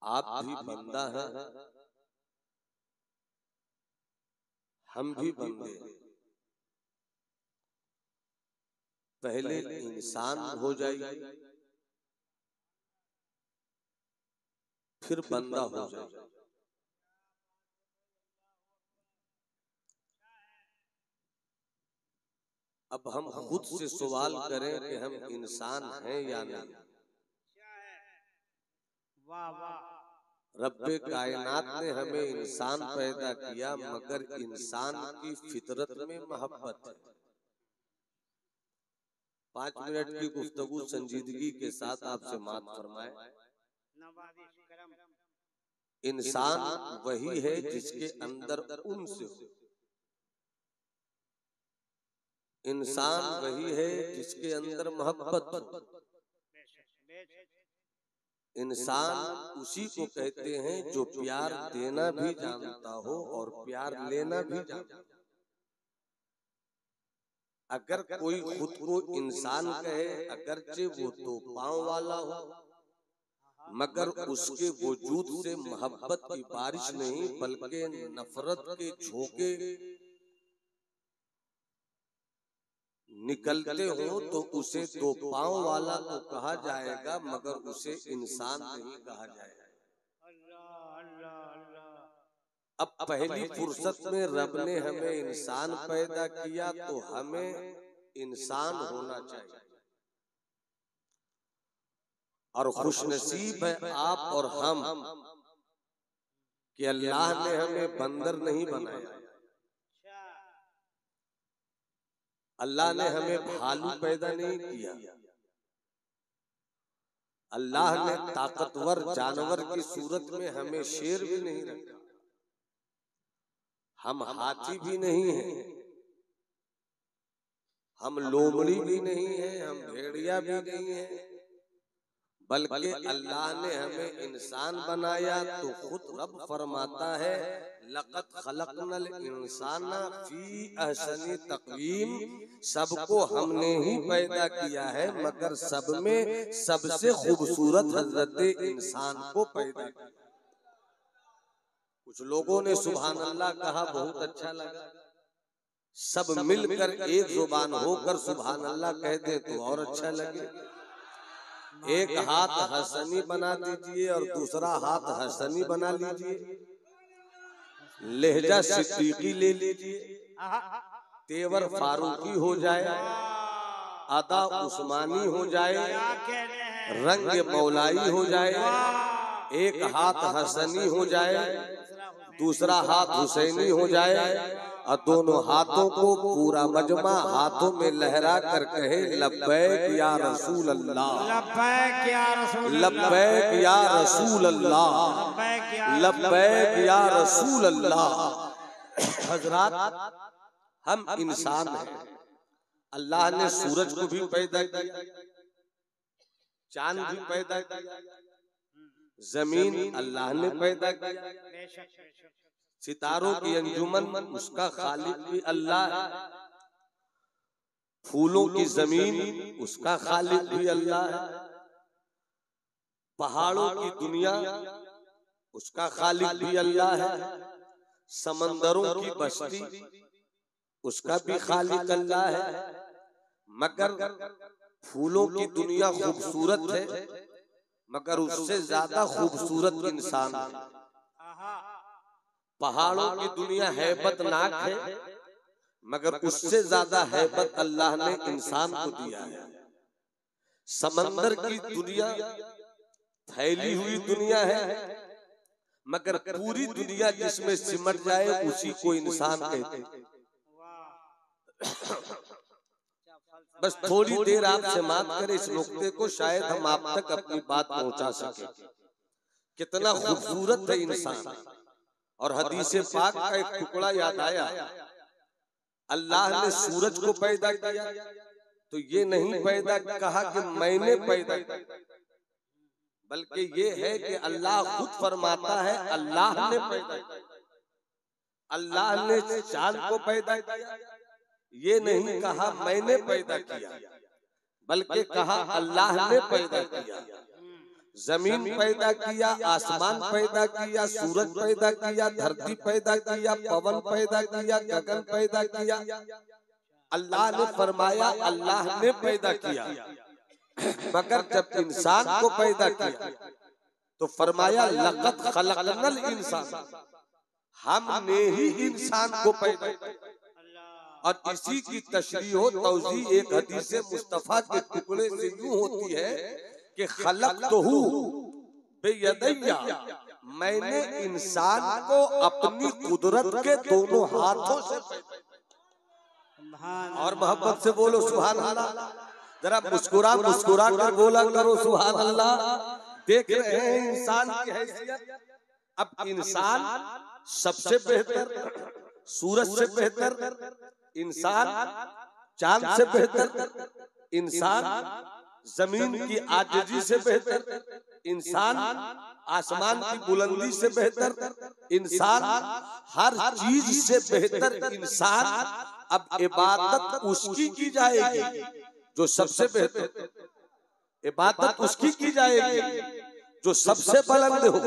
आप भी बंदा हैं, हम भी बंदे। पहले इंसान हो जाइए, फिर बंदा हो जाए। अब हम खुद से सवाल करें कि हम इंसान हैं या नहीं। वाह वाह। रब्बे कायनात ने हमें इंसान पैदा किया, मगर इंसान की फितरत में मोहब्बत है। 5 मिनट की गुफ्तगू संजीदगी के साथ आपसे मात फरमाए। इंसान वही है जिसके अंदर उनसे हो। इंसान वही है जिसके अंदर मोहब्बत हो। इंसान उसी को कहते हैं जो प्यार देना भी जानता हो और प्यार लेना भी जानता हो। अगर कोई खुद को इंसान कहे, अगरचे वो तो पांव वाला हो, मगर उसके वजूद से मोहब्बत की बारिश नहीं बल्कि नफरत के झोंके निकलते हो, तो उसे दो पांव वाला तो कहा जाएगा, मगर उसे इंसान नहीं कहा जाएगा। अब पहली फुर्सत में रब ने हमें इंसान पैदा किया, तो हमें इंसान होना चाहिए। और खुशनसीब है आप और हम कि अल्लाह ने हमें बंदर नहीं बनाया। अल्लाह ने हमें भालू पैदा नहीं किया। अल्लाह ने ताकतवर जानवर की सूरत में हमें शेर भी नहीं रखा। हम हाथी भी नहीं हैं, हम लोमड़ी भी नहीं हैं, हम भेड़िया भी नहीं हैं, बल्कि अल्लाह ने हमें इंसान बनाया। तो खुद रब फरमाता है, लक़द खलक़नल इंसाना फी अहसनी तक़वीम। सबको हमने ही पैदा किया है, मगर सब में सबसे खूबसूरत हजरत इंसान को पैदा किया। कुछ लोगों ने सुभान अल्लाह कहा, बहुत अच्छा लगा। सब मिलकर एक जुबान होकर सुभान अल्लाह कह दे तो और अच्छा लगे। एक हाथ हसनी बना दीजिए और दूसरा हाथ हसनी बना लीजिए। लहजा सिद्दीकी ले लीजिए, तेवर फारूकी हो जाए, अदा उस्मानी हो जाए, रंग मौलाई हो जाए। एक हाथ हसनी हो जाए, दूसरा हाथ हुसैनी हो जाए, और दोनों हाथों को पूरा मजमा हाथों में लहरा कर कहे, लब्बैक या रसूल अल्लाह, लब्बैक या रसूल, लब्बैक या रसूल अल्लाह, लब्बैक या रसूल अल्लाह। हजरात, हम इंसान हैं। अल्लाह ने सूरज को भी पैदा किया, चांद भी पैदा किया, जमीन अल्लाह ने पैदा किया, सितारों की अंजुमन उसका खालिक भी अल्लाह है, फूलों की जमीन उसका खालिक भी अल्लाह है, पहाड़ों की दुनिया उसका खालिक भी अल्लाह है, समंदरों की बस्ती उसका भी खालिक अल्लाह है। मगर फूलों की दुनिया खूबसूरत है, मगर उससे ज्यादा खूबसूरत इंसान है। पहाड़ों की दुनिया हैबतनाक है, मगर उससे ज्यादा हैबत अल्लाह ने इंसान को दिया है। समंदर की दुनिया फैली हुई दुनिया है, मगर पूरी दुनिया जिसमें सिमट जाए उसी को इंसान कहते हैं। बस थोड़ी देर आपसे बात करें इस नुक्ते को, शायद हम आप तक अपनी बात पहुंचा सके। कितना खूबसूरत है इंसान। और हदीस पाक का एक टुकड़ा याद आया, अल्लाह ने सूरज को पैदा किया तो ये नहीं पैदा कहा कि मैंने पैदा किया, बल्कि ये है कि अल्लाह खुद फरमाता है अल्लाह ने पैदा किया। अल्लाह ने चांद को पैदा किया, ये नहीं कहा मैंने पैदा किया, बल्कि कहा अल्लाह ने पैदा किया। जमीन पैदा किया, आसमान पैदा किया, सूरज पैदा किया, धरती पैदा किया, पवन पैदा किया, गगन पैदा किया। अल्लाह ने फरमाया अल्लाह ने पैदा किया, मगर जब इंसान को पैदा किया तो फरमाया लक़द खलक़नल इंसान, हमने ही इंसान को पैदा किया। और इसी की तशरीह हो तौज़ीह एक हदीस मुस्तफा के टुकड़े से यूं होती है कि खलक़तहू बियदैया, मैंने इंसान को अपनी कुदरत के दोनों हाथों से पैदा। और मोहब्बत से बोलो सुभान अल्लाह, जरा मुस्कुरा मुस्कुरा कर बोला करो सुभान अल्लाह। देख रहे हैं इंसान की हैसियत। अब इंसान सबसे बेहतर, सूरज से बेहतर इंसान, चांद से बेहतर इंसान, जमीन की आजिजी से बेहतर इंसान, आसमान की बुलंदी से बेहतर इंसान, हर चीज से बेहतर इंसान। अब इबादत उसकी की जाएगी जो सबसे बेहतर, इबादत उसकी की जाएगी जो सबसे बुलंद हो,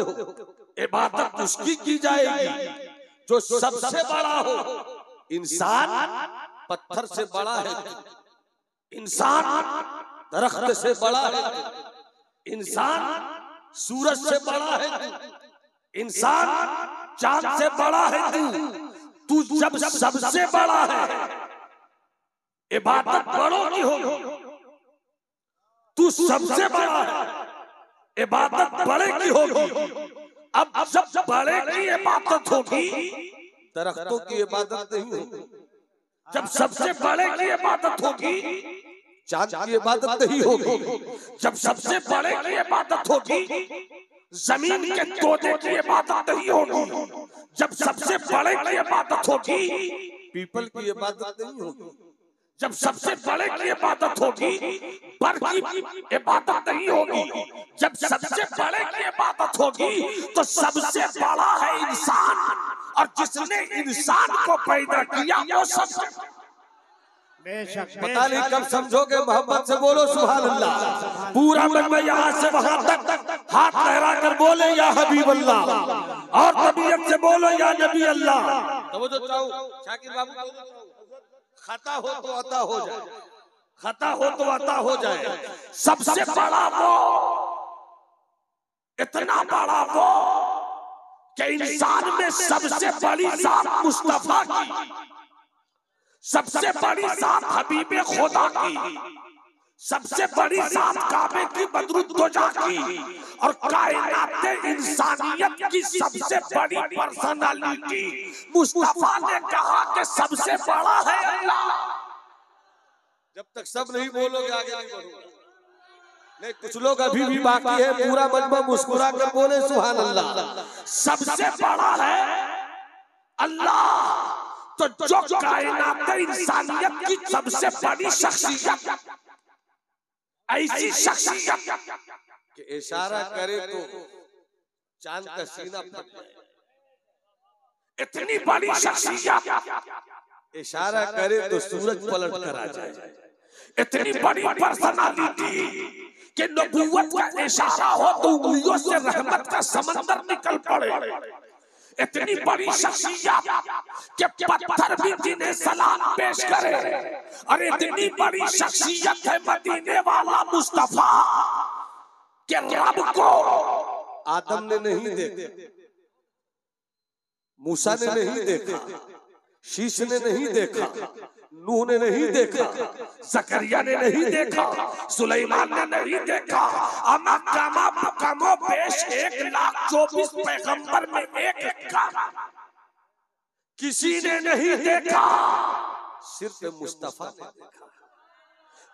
इबादत उसकी की जाएगी जो सबसे बड़ा हो। इंसान पत्थर से बड़ा है, इंसान दरख्त से बड़ा है, इंसान सूरज से बड़ा है, इंसान चांद से बड़ा है। तू जब सबसे बड़ा है इबादत बड़ों की होगी। तू सबसे बड़ा है इबादत बड़े की होगी। अब जब बड़े की इबादत होगी, दरख्तों की इबादत नहीं होगी। जब सबसे बड़े की इबादत होगी, चांद की इबादत नहीं होगी। जब सबसे बड़े की इबादत होगी, जमीन के तोते की इबादत नहीं होगी। जब सबसे बड़े की इबादत होगी, पीपल की इबादत नहीं होगी। जब सबसे बड़े की इबादत होगी, बर की इबादत नहीं होगी। जब सबसे बड़े की इबादत होगी तो सबसे बड़ा है इंसान, और जिसने इंसान को पैदा किया वो सबसे। पता नहीं कब समझोगे, मोहब्बत से बोलो सुभान अल्लाह। पूरा मजमा यहाँ से वहां तक हाथ लहरा कर बोले या हबीब अल्लाह, और तबीयत से बोलो या नबी अल्लाह। तो वो जो चाहो शाकिर बाबू, खता हो तो अता हो जाए, खता हो तो अता हो जाए। सबसे बड़ा वो, इतना बड़ा वो कि इंसान में सबसे बड़ी जात मुस्तफा की, सबसे बड़ी जात हबीबे खुदा की, सबसे बड़ी जात काबे की बदरुद्दोजा की, और कायनात इंसानियत की सबसे बड़ी पर्सनालिटी मुस्तफा ने कहा कि सबसे बड़ा है अल्लाह। जब तक सब नहीं बोलोगे आगे नहीं बढ़ोगे। नहीं, कुछ लोग अभी भी बाकी है। पूरा मजमा मुस्कुरा कर बोले सुभान अल्लाह। सबसे बड़ा है अल्लाह। तो जो कायनात इंसानियत की सबसे बड़ी शख्सियत, ऐसी शख्सियत कि इशारा करे तो चांद का सीना फट जाए, इतनी बड़ी शख्सियत इशारा करे तो सूरज पलट कर आ जाए। इतनी बड़ी पर्सनालिटी कि नबूवत का इशारा हो तो उंगलियों से रहमत का समंदर निकल पड़े। इतनी बड़ी शख्सियत कि पत्थर भी जिन्हें सलाम पेश करे। और इतनी बड़ी शख्सियत है मदीने वाला मुस्तफा कि रब को आदम ने नहीं देखा, मूसा ने नहीं देखा, शीश ने नहीं देखा, नूह ने नहीं देखा, जकरिया ने नहीं देखा, सुलेमान ने नहीं देखा। अमा कमो पेश 1,24 पैगंबर में एक का किसी ने नहीं देखा, सिर्फ मुस्तफा ने देखा।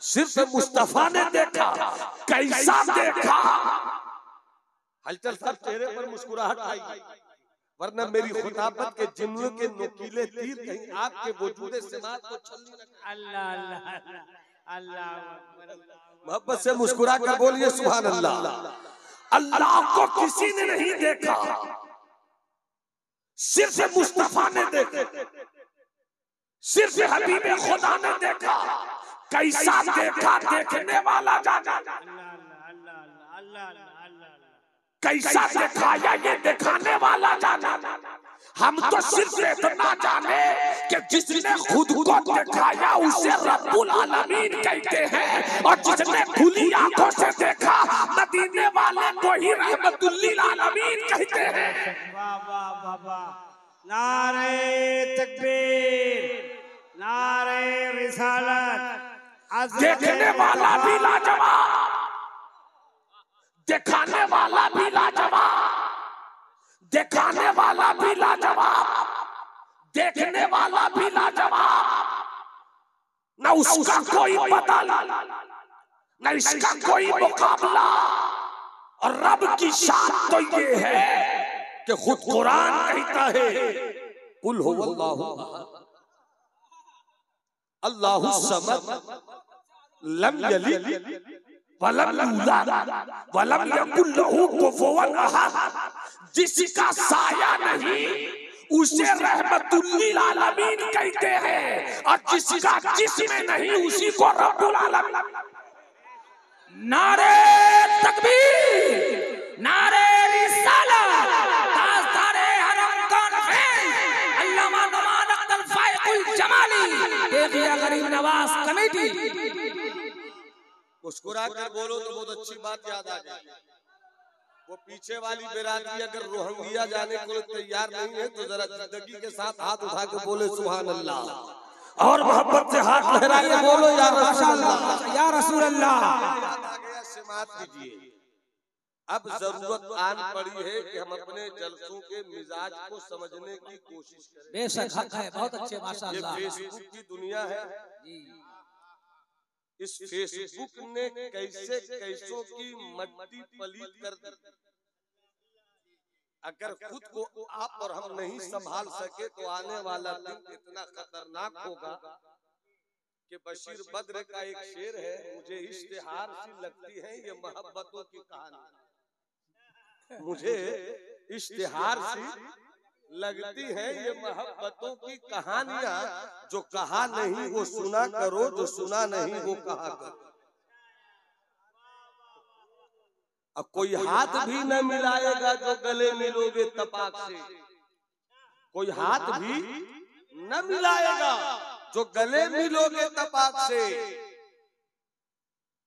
सिर्फ मुस्तफा ने देखा। कैसा देखा? हलचल सब चेहरे पर मुस्कुराहट आई, वरना मेरी खुताबत के जुमलों के नुकीले तीर कहीं आपके वजूद समात को छलनी न करे। अल्लाह अल्लाह अल्लाह। मोहब्बत से मुस्कुरा कर बोलिए सुभान अल्लाह। अल्लाह को किसी ने नहीं देखा, सिर्फ मुस्तफा ने देखा, सिर्फ हबीबे खुदा ने देखा। कैसा देखा? देखने वाला जाना। अल्लाह अल्लाह अल्लाह अल्लाह। कैसा दिखाया ये दिखाने वाला जाना। हम तो सिर्फ इतना जाने कि जिसने खुद को दिखाया उसे रब्बुल आलमीन कहते हैं, और जिसने खुली आंखों से देखा मदीने वाले को ही रहमतुल्लिल आलमीन कहते हैं। वाह वाह वाह वाह। नारे तकबीर, नारे रिसालत। देखने वाला भी लाजवाब, दिखाने वाला भी लाजवाब, दिखाने वाला भी लाजवाब, देखने वाला भी लाजवाब। न उसका कोई बदल, न इसका कोई मुकाबला। और रब की शान तो ये है कि खुद कुरान कहता है, कुल हुवल्लाहु अल्लाहु समद लम यलिद वलम यूलद वलम यकुल लहू कुफुवन अहद। जिसका साया नहीं उसे रहमतुल्लिल आलमीन कहते हैं, और जिसका जिस्म नहीं उसी को रब्बुल आलमीन। नारे तकबीर, नारे रिसालत, ताजदारे हरम कॉन्फ्रेंस, अल्लामा नुमान अख्तर फाइकुल जमाली, देखिए गरीब नवाज कमेटी। मुस्कुरा कर बोलो तो बहुत अच्छी बात याद आ जाए। वो पीछे वाली बिरादरी अगर रोहंगिया जाने को तैयार नहीं है तो जरा जिंदगी के साथ हाथ उठा के बोले सुभान अल्लाह, और मोहब्बत से हाथ लहरा के बोलो या रसूल अल्लाह, या रसूल अल्लाह। आ गया समात कीजिए। अब जरूरत आन पड़ी है कि हम अपने जलसों के मिजाज को समझने की कोशिश करें। बेशक हक है, बहुत अच्छे माशाअल्लाह। ये फेसबुक की दुनिया है। इस फेसबुक ने कैसे कैसों की मट्टी पलीत कर दी। अगर खुद को आप और हम नहीं संभाल सके तो आने वाला दिन इतना खतरनाक होगा कि बशीर बद्र का एक शेर है, मुझे इश्तिहार सी लगती है ये मोहब्बतों की कहानी। मुझे इश्तिहार सी लगती है ये मोहब्बतों की कहानियां, जो कहा नहीं वो सुना करो, जो सुना नहीं वो कहा करो। अब कोई हाथ भी न मिलाएगा जो गले मिलोगे तपाक से, कोई हाथ भी न मिलाएगा जो गले मिलोगे तपाक से,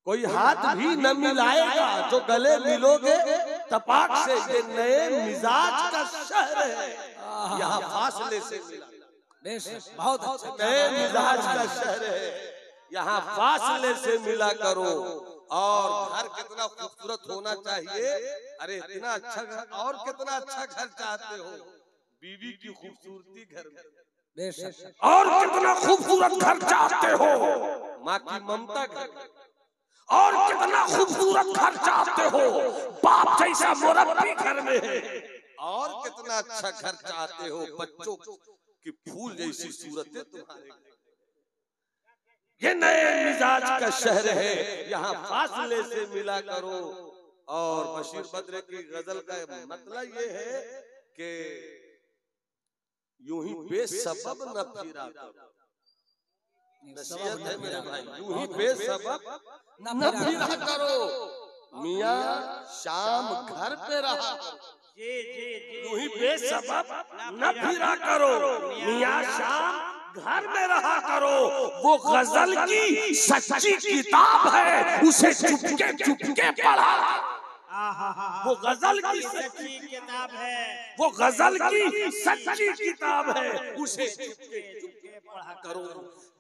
कोई हाथ भी न मिलाएगा जो गले मिलोगे तपाक से। ये नए मिजाज का शहर है, यहाँ फासले से मिला। बहुत अच्छा। नए मिजाज का शहर है, यहाँ फासले से मिला करो। और घर कितना खूबसूरत होना चाहिए। अरे इतना अच्छा घर, और कितना अच्छा घर चाहते हो, बीवी की खूबसूरती घर में, और कितना खूबसूरत घर चाहते हो, माँ की ममता घर में, और कितना खूबसूरत घर चाहते हो, बाप जैसा मुरब्बी घर में है, और कितना अच्छा घर चाहते हो, बच्चों की फूल जैसी सूरतें तुम्हारे घर। ये नए मिजाज का शहर है, यहाँ फासले से मिला करो। और बशीर बद्र की गजल का मतलब ये है कि यूं ही बेसबब न फिरा करो। नसीहत है मेरे भाई, यूं ही बेसबब न फिरा करो। मियाँ शाम घर पे रहा जी जी जी, यूं ही बेसबब न फिरा करो, मियाँ शाम घर में रहा करो। वो गजल की सच्ची किताब है, उसे चुपके चुपके पढ़ा। वो गजल की सच्ची किताब है, वो गजल की सच्ची किताब है, उसे चुपके चुपके पढ़ा करो।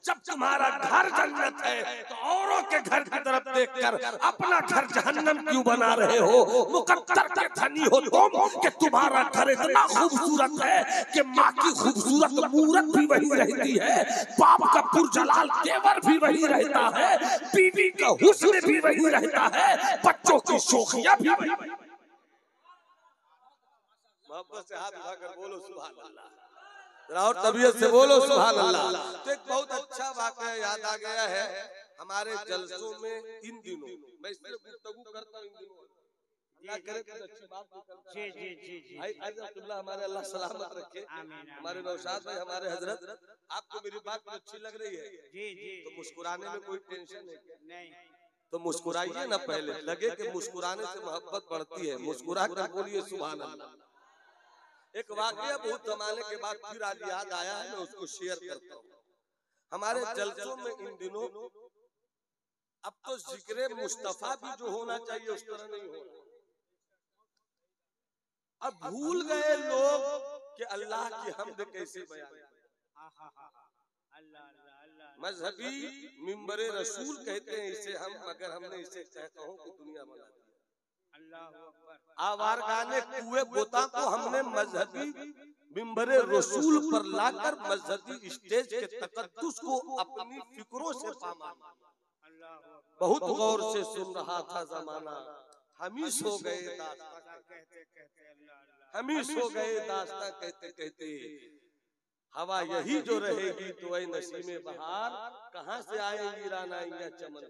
जब तुम्हारा घर जन्नत है तो औरों के घर की तरफ देखकर अपना घर जहन्नम क्यों बना रहे हो? मुकद्दर के धनी हो तुम कि तुम्हारा घर इतना खूबसूरत है कि माँ की खूबसूरत मूरत भी वही रहती है, बाप का पुरजलाल तेवर भी वही रहता है, बीवी का हुस्न भी वही रहता है, बच्चों की शोखियां भी वही। मोहब्बत से हाथ उठाकर बोलो सुभान अल्लाह, और तबीयत से बोलो सुभान अल्लाह। तो एक बहुत अच्छा वाकया याद आ गया है हमारे जलसों में इन दिनों। मैं इस पर गुफ्तगू करता हूँ इन दिनों, क्या करे कुछ अच्छी बात निकलता है। जी जी जी जी, भाई अल्लाह हमारे अल्लाह सलामत रखे। हमारे नौशाद भाई, हमारे हजरत, आपको मेरी बात अच्छी लग रही है जी जी, तो मुस्कुराने में कोई टेंशन है क्या? नहीं, तो मुस्कुराइए ना, पहले लगे कि मुस्कुराने से मोहब्बत बढ़ती है, मुस्कुरा कर बोलिए सुभान अल्लाह। एक वाकया बहुत जमाने के बाद फिर आज याद आया है, मैं उसको शेयर करता हूँ। हमारे जलसों में इन दिनों अब तो जिक्र मुस्तफा भी जो होना चाहिए उस तरह नहीं हो रहा। अब भूल गए लोग कि अल्लाह की हम्द कैसे बयान। मजहबी मिंबरे रसूल कहते हैं इसे हम, मगर हमने इसे कहता हूँ कि दुनिया बना दिया। आवार गाने कुएं बोता को हमने मजहबी मिंबरे रसूल पर लाकर मजहबी स्टेज के तकद्दुस को अपनी फिक्रों से पामा। बहुत गौर से सुन रहा था जमाना, हम ही सो गए दास्तां हम ही सो गए दास्तां कहते कहते। हवा यही जो रहेगी तो ऐ नसीमे बहार, कहाँ से आएंगी रानाइयां चमन।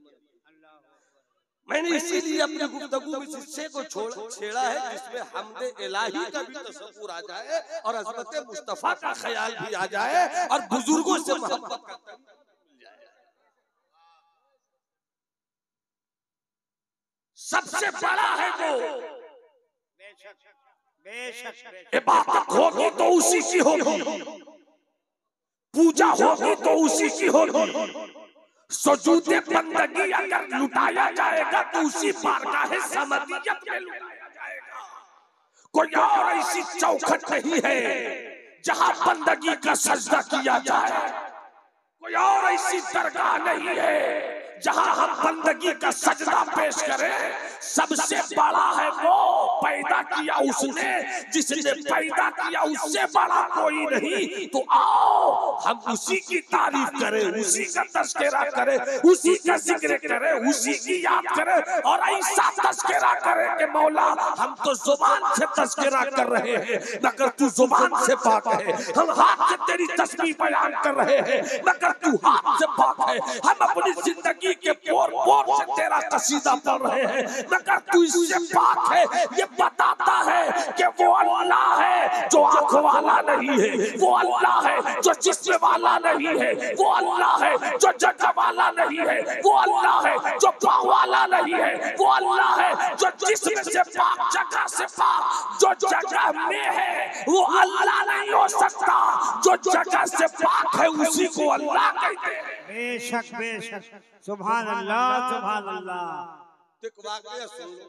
मैंने इसीलिए अपनी गुफ्तगू में इस हिस्से को छेड़ा है जिसमें हमदे इलाही का भी तसव्वुर आ जाए और अज़मत मुस्तफा का ख्याल भी आ जाए और बुजुर्गों से मोहब्बत का सबसे बड़ा है वो। बेशक बेशक इबादत होगी तो उसी की होगी, पूजा होगी तो उसी की होगी, सुजूदे बंदगी अगर लुटाया जाएगा तो उसी बारगाह समदियत में लुटाया जाएगा। कोई और ऐसी चौखट नहीं है जहां बंदगी का सजदा किया जाए, कोई और ऐसी दरगाह नहीं है जहां हम बंदगी का सजदा पेश करें। सबसे बड़ा है वो, पैदा किया उसने, जिसने पैदा किया उससे बड़ा कोई नहीं। तो आओ हम उसी की तारीफ करें, उसी का तज़किरा करें, उसी का जिक्र करें, उसी की याद करें और ऐसा तज़किरा करें कि मौला हम तो जुबान से तज़किरा कर रहे हैं मगर तू जुबान से पाक है, हम हाथ से तेरी तस्बीह बयान कर रहे हैं मगर तू हाथ से पाक है, हम अपनी जिंदगी के पोर पोर से तेरा कसीदा पढ़ रहे हैं मगर तू इससे पाक है। ये बताता है कि वो अल्लाह है जो आंख वाला नहीं है, वो अल्लाह है जो जिस्म वाला नहीं है, वो अल्लाह है जो जगह वाला नहीं है, वो अल्लाह है जो पाँव वाला नहीं है, वो अल्लाह है जो जिस्म से पाक, जगह से पाक, जो जगह में है वो अल्लाह नहीं हो सकता, जो जगह से पाक है उसी को अल्लाह कहते हैं। बेशक बेशक सुभान अल्लाह सुभान अल्लाह। एक वाकया सुन लो,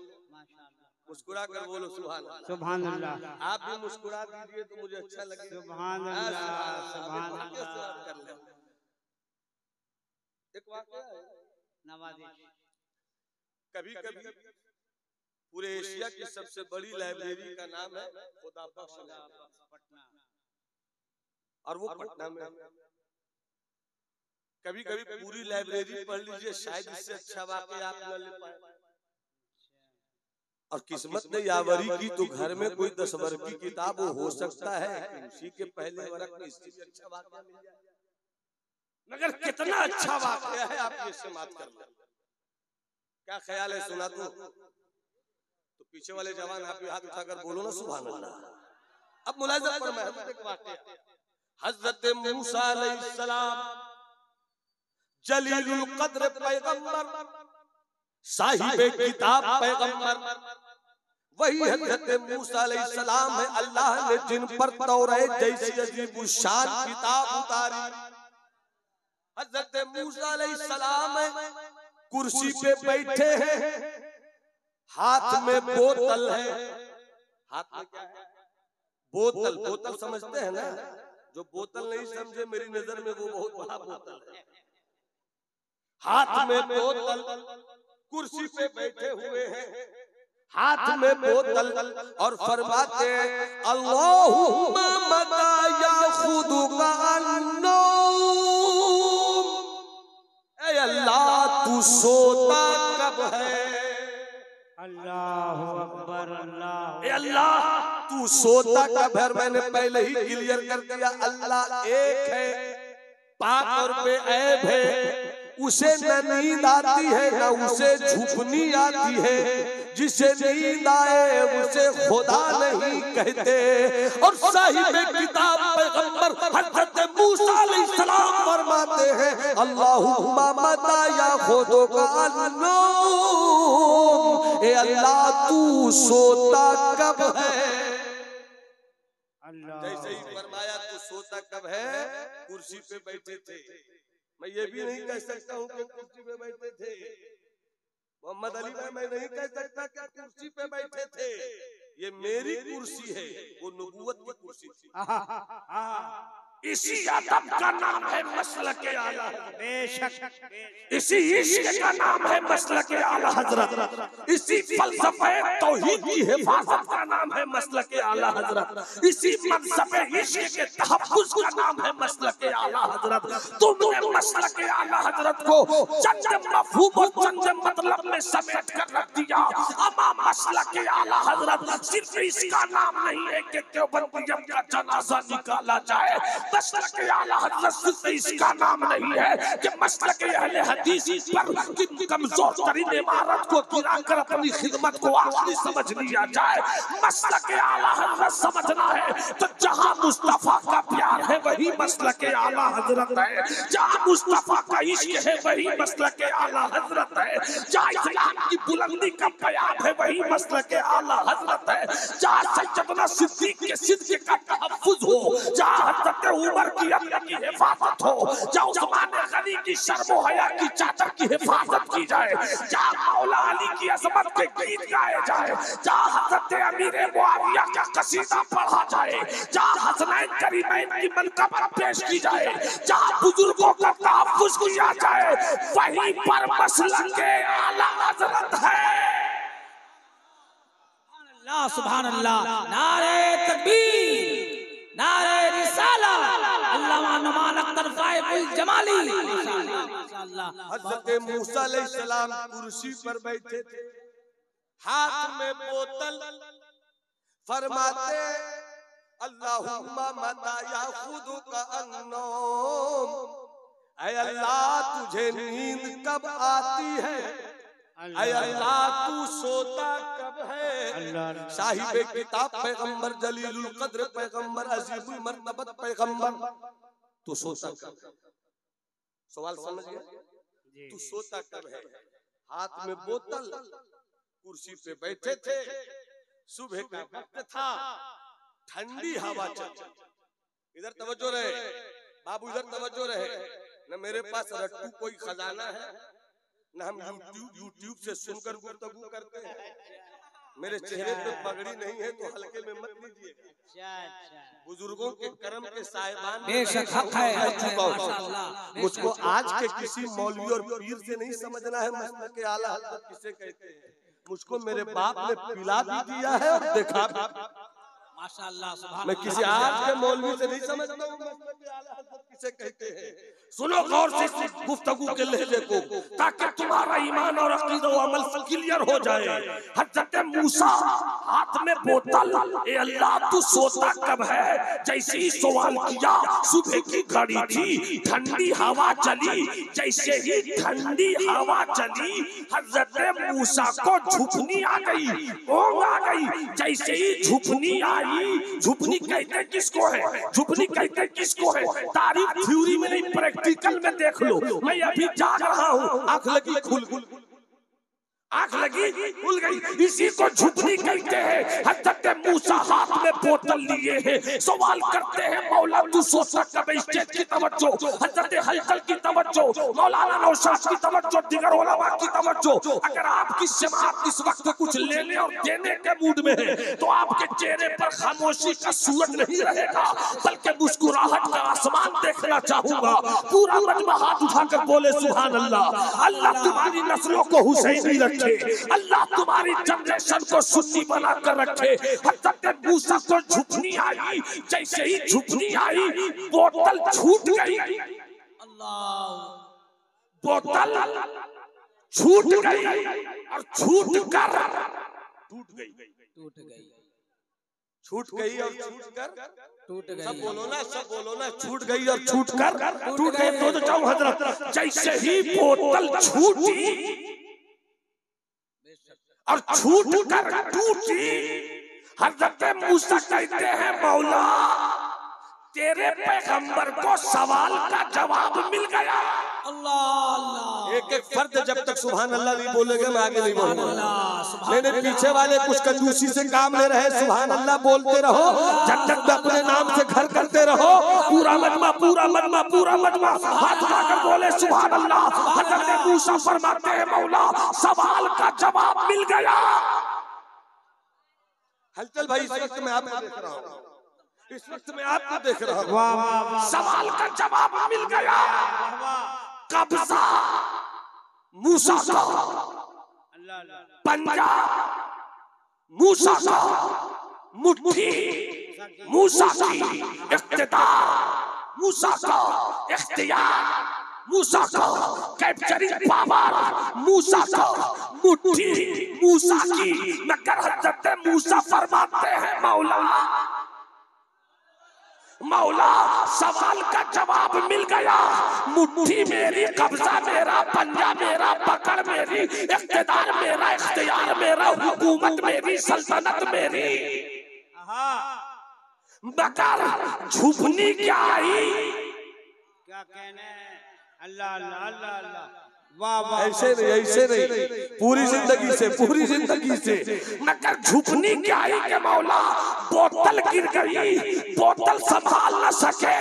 मुस्कुरा कर बोलो सुभान अल्लाह। सुभान अल्लाह। आप भी मुस्कुरा दीजिए तो मुझे अच्छा लगे। सुभान अल्लाह सुभान कर ले। अल्लाह। एक वाकया है, नवाज़िश कभी कभी पूरे एशिया की सबसे बड़ी लाइब्रेरी का नाम है खुदा बख्श पटना, और वो पटना में। कभी कभी पूरी लाइब्रेरी पढ़ लीजिए, शायद इससे अच्छा वाकया आप न ले पाए। और किस्मत ने यावरी की तो घर में कोई 10 वर्ग की किताब हो सकता है, उसी के पहले वर्ग में इससे भी अच्छा वाकया मिल जाए। मगर कितना अच्छा वाकया है, आप ये समाप्त कर लें। क्या ख्याल है, सुना तो पीछे वाले जवान आप भी हाथ उठाकर बोलो ना सुभान अल्लाह। अब मुलाज़ा फरमाए एक वाकया, हजरत मूसा अलैहिस्सलाम जलीलुल कद्र पैगंबर, साहिबे किताब पैगंबर, वही हजरत मूसा अलैहिस्सलाम है अल्लाह ने जिन पर तौरात जैसी अजीब शान किताब उतारी। हजरत मूसा अलैहिस्सलाम कुर्सी पे बैठे हैं, हाथ में बोतल है। हाथ में क्या है? बोतल। बोतल समझते हैं ना? जो बोतल नहीं समझे मेरी नजर में वो बहुत बड़ा बोतल है। हाथ में बोतल, कुर्सी पे बैठे हुए हैं, हाथ में बोतल और फरमाते हैं अल्लाहुम्मा मता याखुदुका अन्नौम, ऐ अल्लाह तू सोता कब है? अल्लाहु अकबर अल्लाह। ऐ अल्लाह तू सोता कब है? मैंने पहले ही क्लियर कर दिया, अल्लाह एक है, पाक और बेऐब है, उसे न नींद आती है न उसे झुकनी आती है। जिसे नींद आए उसे खुदा नहीं कहते। और साहिब किताब पैगंबर हज़रत मूसा अलैहिस्सलाम फरमाते हैं अल्लाहुम्मा मता या खुदो का अन्नूम, ए अल्लाह तू सोता कब है। जैसे ही फरमाया तू सोता कब है, कुर्सी पे बैठे थे। मैं ये भी नहीं कह सकता हूँ कि कुर्सी पे बैठे थे। मोहम्मद अली भाई मैं नहीं कह सकता कि कुर्सी पे बैठे थे। ये मेरी कुर्सी है, वो नबूवत की कुर्सी थी। इसी अदब का नाम है मसलक आला, बेशक इसी इश्क का नाम है मसलक आला हजरत। इसी फलसफे तौहीद की हिफाजत का नाम है मसलक आला हजरत। इसी मजहब इश्क के तहफ्फुज़ का नाम है मसलक आला हजरत। तुमने मसलक आला हजरत को चंद मफहूम और चंद मतलब में समेट कर रख दिया। अमा मसलक आला हजरत सिर्फ इसका नाम नहीं है कि देवबंदियत का जनाजा निकाला जाए। मसलक आला हज़रत सिर्फ इसका नाम नहीं है कि मसलक अहले हदीस पर कमजोर तरीन इमारत को गिराकर अपनी खिदमत को आखिरी समझ लिया जाए। मसलक आला हज़रत समझना है तो जहां मुस्तफा का प्यार है वही मसलक आला हज़रत है। जहां मुस्तफा का इश्क है वही मसलक आला हज़रत है। जहां इस्लाम की बुलंदी का प्यार है वही मसलक आला हज़रत है। जहां सैयदना सिद्दीक के सिद्क का तहफ्फुज़ हो, जहां हज़रत उमर की अल्लाह की हिफाजत हो, जहां उस्मान गनी की शर्म हया की चादर की हिफाजत की जाए, जहां मौला अली की अज़मत के गीत गाए जाए, जहां हज़रत अमीर मुआविया का कसीदा पढ़ा जाए, जहां हसनैन करीमैन की मनक़बत पेश की जाए, जहां बुजुर्गों का तहफ्फुज़ किया जाए, वहीं पर मसलक आला हज़रत है। सुभान अल्लाह, नारे तकबीर, नारे रिसाला, अल्लामा नुमान अख्तर फाइजुल जमाली माशाअल्लाह। हज़रत मूसा अलैहिस्सलाम कुर्सी पर बैठे थे, हाथ में बोतल, फरमाते अल्लाहुम्मा मता याखुदुका अन्नौम, ऐ अल्लाह तुझे नींद कब आती है, ऐ अल्लाह तू सोता कब है। साहिब किताब पैगंबर जलीलुल कद्र पैगंबर अजीमुल मर्तबत पैगंबर तू सोता कब है। सवाल समझ गया? तू सोता कब है। हाथ में बोतल, कुर्सी पे बैठे थे, सुबह का वक्त था, ठंडी हवा चल, इधर तवज्जो रहे बाबू, इधर तवज्जो रहे। न मेरे पास रट्टू कोई खजाना है, न हम यूट्यूब से सुनकर गुफ्तगू करते हैं। मेरे चेहरे पे पगड़ी नहीं है तो हल्के में मत लीजिएगा। बुजुर्गों के कर्म के साहिबान बेशक हक है। मुझको आज के किसी मौलवी और पीर से नहीं समझना है मसलक आला हज़रत किसे कहते हैं। मुझको मेरे बाप ने पिला भी दिया है और देखा भी। माशाअल्लाह, सुभान मैं किसी आज के मौलवी से नहीं समझता हूँ मसलक आला हज़रत किसे कहते हैं। सुनो गौर से इस गुफ्तगू के लहजे को, ताकि तुम्हारा ईमान और अकीदा और अमल क्लियर हो जाए। हज़रत मूसा हाथ में बोतल, ए अल्लाह तू सोता कब है, जैसे ही सवाल किया, सुबह की घड़ी थी, ठंडी हवा चली, जैसे ही ठंडी हवा चली हज़रत मूसा को झुकनी आ गई, ऊँघ आ गई। जैसे ही झुकनी आई, झुकनी कहते किसको है, झुकनी कहते किसको है, तारीफ थ्योरी में नहीं प्रैक्टिकल में देख लो। मैं अभी जाग रहा हूँ, आंख लगी खुल, आंख लगी खुल गई, इसी को झुकनी कहते हैं। हज़रत मूसा हाथ में बोतल लिए हैं, सवाल करते हैं मौला तू सोता कब। स्टेज की तवज्जो, हज़रत हलचल की तवज्जो, मौलाना नौशाद की तवज्जो, दिगर उलमा की तवज्जो। अगर आपकी जमात इस वक्त कुछ लेने और देने के मूड में है तो आपके चेहरे पर खामोशी का सूरज नहीं रहेगा, बल्कि मुस्कुराहट का आसमान देखना चाहूंगा। पूरा मजमा हाथ उठाकर बोले सुभान अल्लाह। अल्लाह तुम्हारी नस्लों को हुसैनी रखे, अल्लाह तुम्हारी जनरेशन को सुन्नी बनाकर रखे। हज़रत मूसा को झुकनी आई, जैसे ही झुकनी आई बोतल छूट गई, अल्लाह, बोतल छूट गई और छूट कर टूट गई, टूट गई, छूट गई और छूट कर टूट गई। सब बोलो ना, सब बोलो ना, छूट गई और छूट कर टूट गई। तो जाओ हज़रत, जैसे ही बोतल छूटी और छूट कर टूटी। हजरत मूसा कहते हैं मौला तेरे पैगंबर को सवाल का जवाब मिल गया। अल्लाह एक एक फर्द जब तक सुभान अल्लाह नहीं बोलेगा मैं आगे नहीं बढ़ूंगा। सुभान मैंने पीछे वाले कुछ कंजूसी से काम ले रहे, सुभान अल्लाह बोलते रहो, जन्नत में अपने नाम से घर करते रहो। पूरा मजमा पूरा मजमा पूरा मजमा हाथ उठाकर बोले सुभान अल्लाह। हजरत मूसा फरमाते हैं मौला सवाल का जवाब मिल गया। हलचल भाई, इस वक्त मैं आपको देख रहा हूँ, इस वक्त मैं आपको देख रहा हूँ। वाह वाह वाह, सवाल का जवाब मिल गया। कब्जा मूसा का, अल्लाह अल्लाह, पंजा मूसा का, मुट्ठी मूसा की, इख्तियार मूसा का, इख्तियार मूसा का, कैप्चरिंग पावर मूसा का, मुट्ठी मूसा की। मगर हजरत मूसा फरमाते हैं मौला मौला सवाल का जवाब मिल गया। मुट्ठी मेरी, कब्जा मेरा, पंजा मेरा, पकड़ मेरी, इख्तियार मेरा, इख्तियार मेरा, हुकूमत मेरी, सल्तनत मेरी। मगर झुकनी क्या आई? क्या कहने हैं? अल्लाह अल्लाह अल्लाह अल्लाह, वाह वाह, ऐसे नहीं, ऐसे नहीं, पूरी जिंदगी से, पूरी जिंदगी से। मगर झुकनी क्या आई के मौला बोतल गिर गई, बोतल संभाल न सके,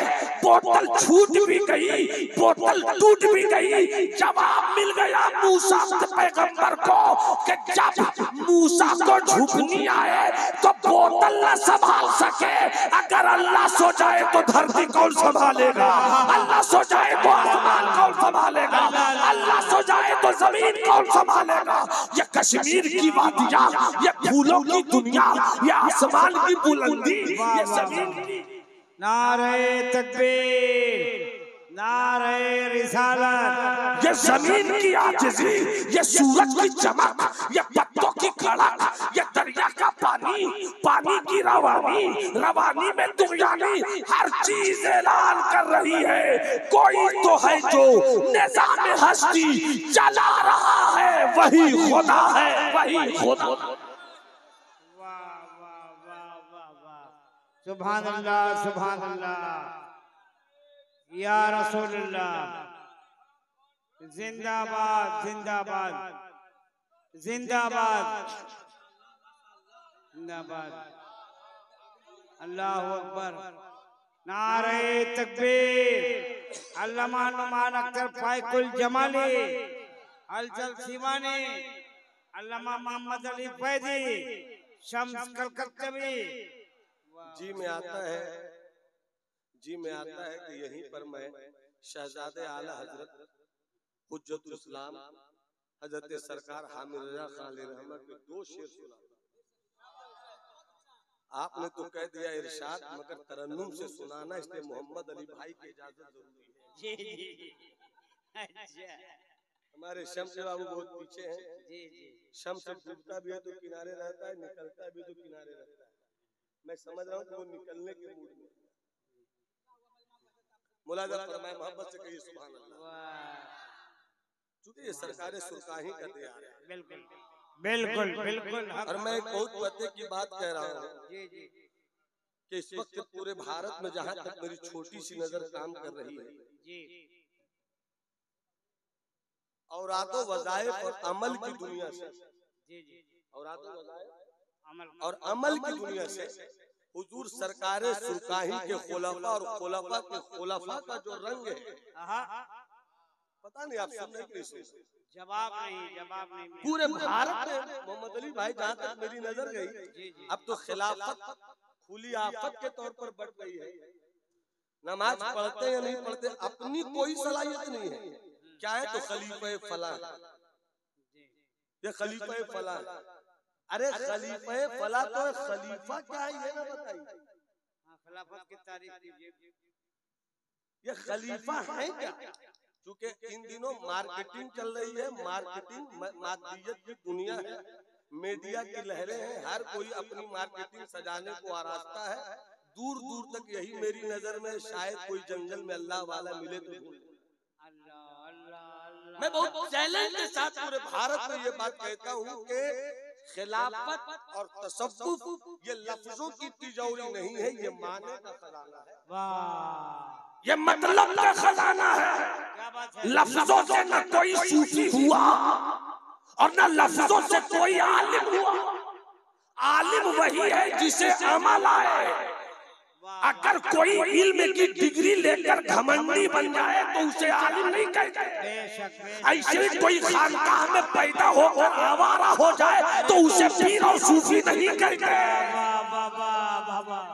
बोतल छूट भी गई, बोतल टूट भी गई। जवाब मिल गया मूसा के पैगंबर को कि जब मूसा को झुकनी आए तो बोतल न संभाल सके। अगर अल्लाह सो जाए तो धरती कौन संभालेगा? अल्लाह सो जाए तो आसमान कौन संभालेगा? अल्लाह सो जाए तो जमीन कौन संभालेगा? ये कश्मीर की वादियां, ये फूलों की दुनिया, ये आसमान की बुलंदी, ये जमीन की। नारे तकबीर, नारे रिसालत, ये जमीन की आजिज़ी, ये सूरज की चमक, ये पत्तों की खड़क, ये दरिया का पानी, पानी की रवानी, रवानी में दुनियानी, हर चीज ऐलान कर रही है कोई तो है जो निज़ाम हस्ती चला रहा है, वही खुदा है, वही खुदा। वाह वाह वाह वाह वाह, सुभान अल्लाह सुभान अल्लाह, या रसूलुल्लाह, जिंदाबाद जिंदाबाद जिंदाबाद जिंदाबाद, अल्लाह अकबर, नारे तकबीर। अल्लामा नुमान अख्तर फाइकुल जमाली, अलचल सीवानी, अल्लामा मोहम्मद अली फैजी, शम्स कलकत्तवी। जी में आता है, जी में आता है कि यहीं पर मैं शहजादे आला हजरत हुज्जतुल इस्लाम हजरत सरकार हामिद रजा खान रहमत के दो शेर सुना। आपने तो कह दिया इरशाद, मगर तरन्नुम से सुनाना, इसलिए मोहम्मद अली भाई की इजाजत जरूरी है। जी जी, अच्छा, हमारे शम्स बाबू बहुत पीछे हैं। जी जी, शम्स डूबता भी है तो किनारे रहता है, निकलता भी तो किनारे रहता है। मैं समझ रहा हूँ कि वो निकलने के मूड में। मुलाजा फरमाए, मोहब्बत से कहिए सुभान अल्लाह। चूंकि ये सरकार सुरकाही का दिया है, बिल्कुल बिल्कुल बिल्कुल, और मैं एक बहुत पते की बात कह रहा हूँ जी जी, कि इस वक्त पूरे भारत में जहाँ तक मेरी छोटी सी नजर काम कर रही है, जी और आतो वज़ाइफ और अमल की दुनिया से, जी जी, और आतो वज़ाइफ अमल और अमल की दुनिया से हुजूर सरकार सुरकाही के खुलाफा और खुलाफा के खुलाफा का जो रंग है, पता नहीं आप सुनने की नहीं सुन, जवाब नहीं पूरे भारत में मोहम्मद अली भाई जहाँ तक मेरी नजर गई, अब तो खिलाफत खुली आफत के तौर पर बढ़ गई है। नमाज पढ़ते या नहीं पढ़ते अपनी कोई सलाहियत नहीं है। क्या है तो खलीफे फला, ये खलीफे फला, अरे खलीफे फला तो खलीफा क्या है ये ना बताइए। खिलाफत की तारीफ कीजिए। ये खलीफा है क्या? क्योंकि इन दिनों मार्केटिंग चल रही है, मार्केटिंग मादियत की दुनिया है, मीडिया की लहरें हैं, हर कोई अपनी मार्केटिंग सजाने को आरास्ता है। दूर दूर तक यही मेरी नजर में, शायद कोई जंगल में अल्लाह वाला मिले तो मैं बहुत चैलेंज के साथ पूरे भारत में ये बात कहता हूँ कि खिलाफत और तसव्वुफ ये लफ्जों की तिजोरी नहीं है, ये माने का खजाना है। वाह, ये मतलब का खजाना है। क्या बात है। लफ्जों से न कोई सूफी हुआ और न लफ्जों से कोई आलिम हुआ। आलिम वही है जिसे अमल आए। अगर कोई इल्म की डिग्री लेकर घमंडी बन जाए तो उसे आलिम नहीं कहते। बेशक ऐसे ही कोई खानकाह में पैदा होकर आवारा हो जाए तो उसे पीर और सूफी नहीं कहते। वाह वाह वाह वाह वाह।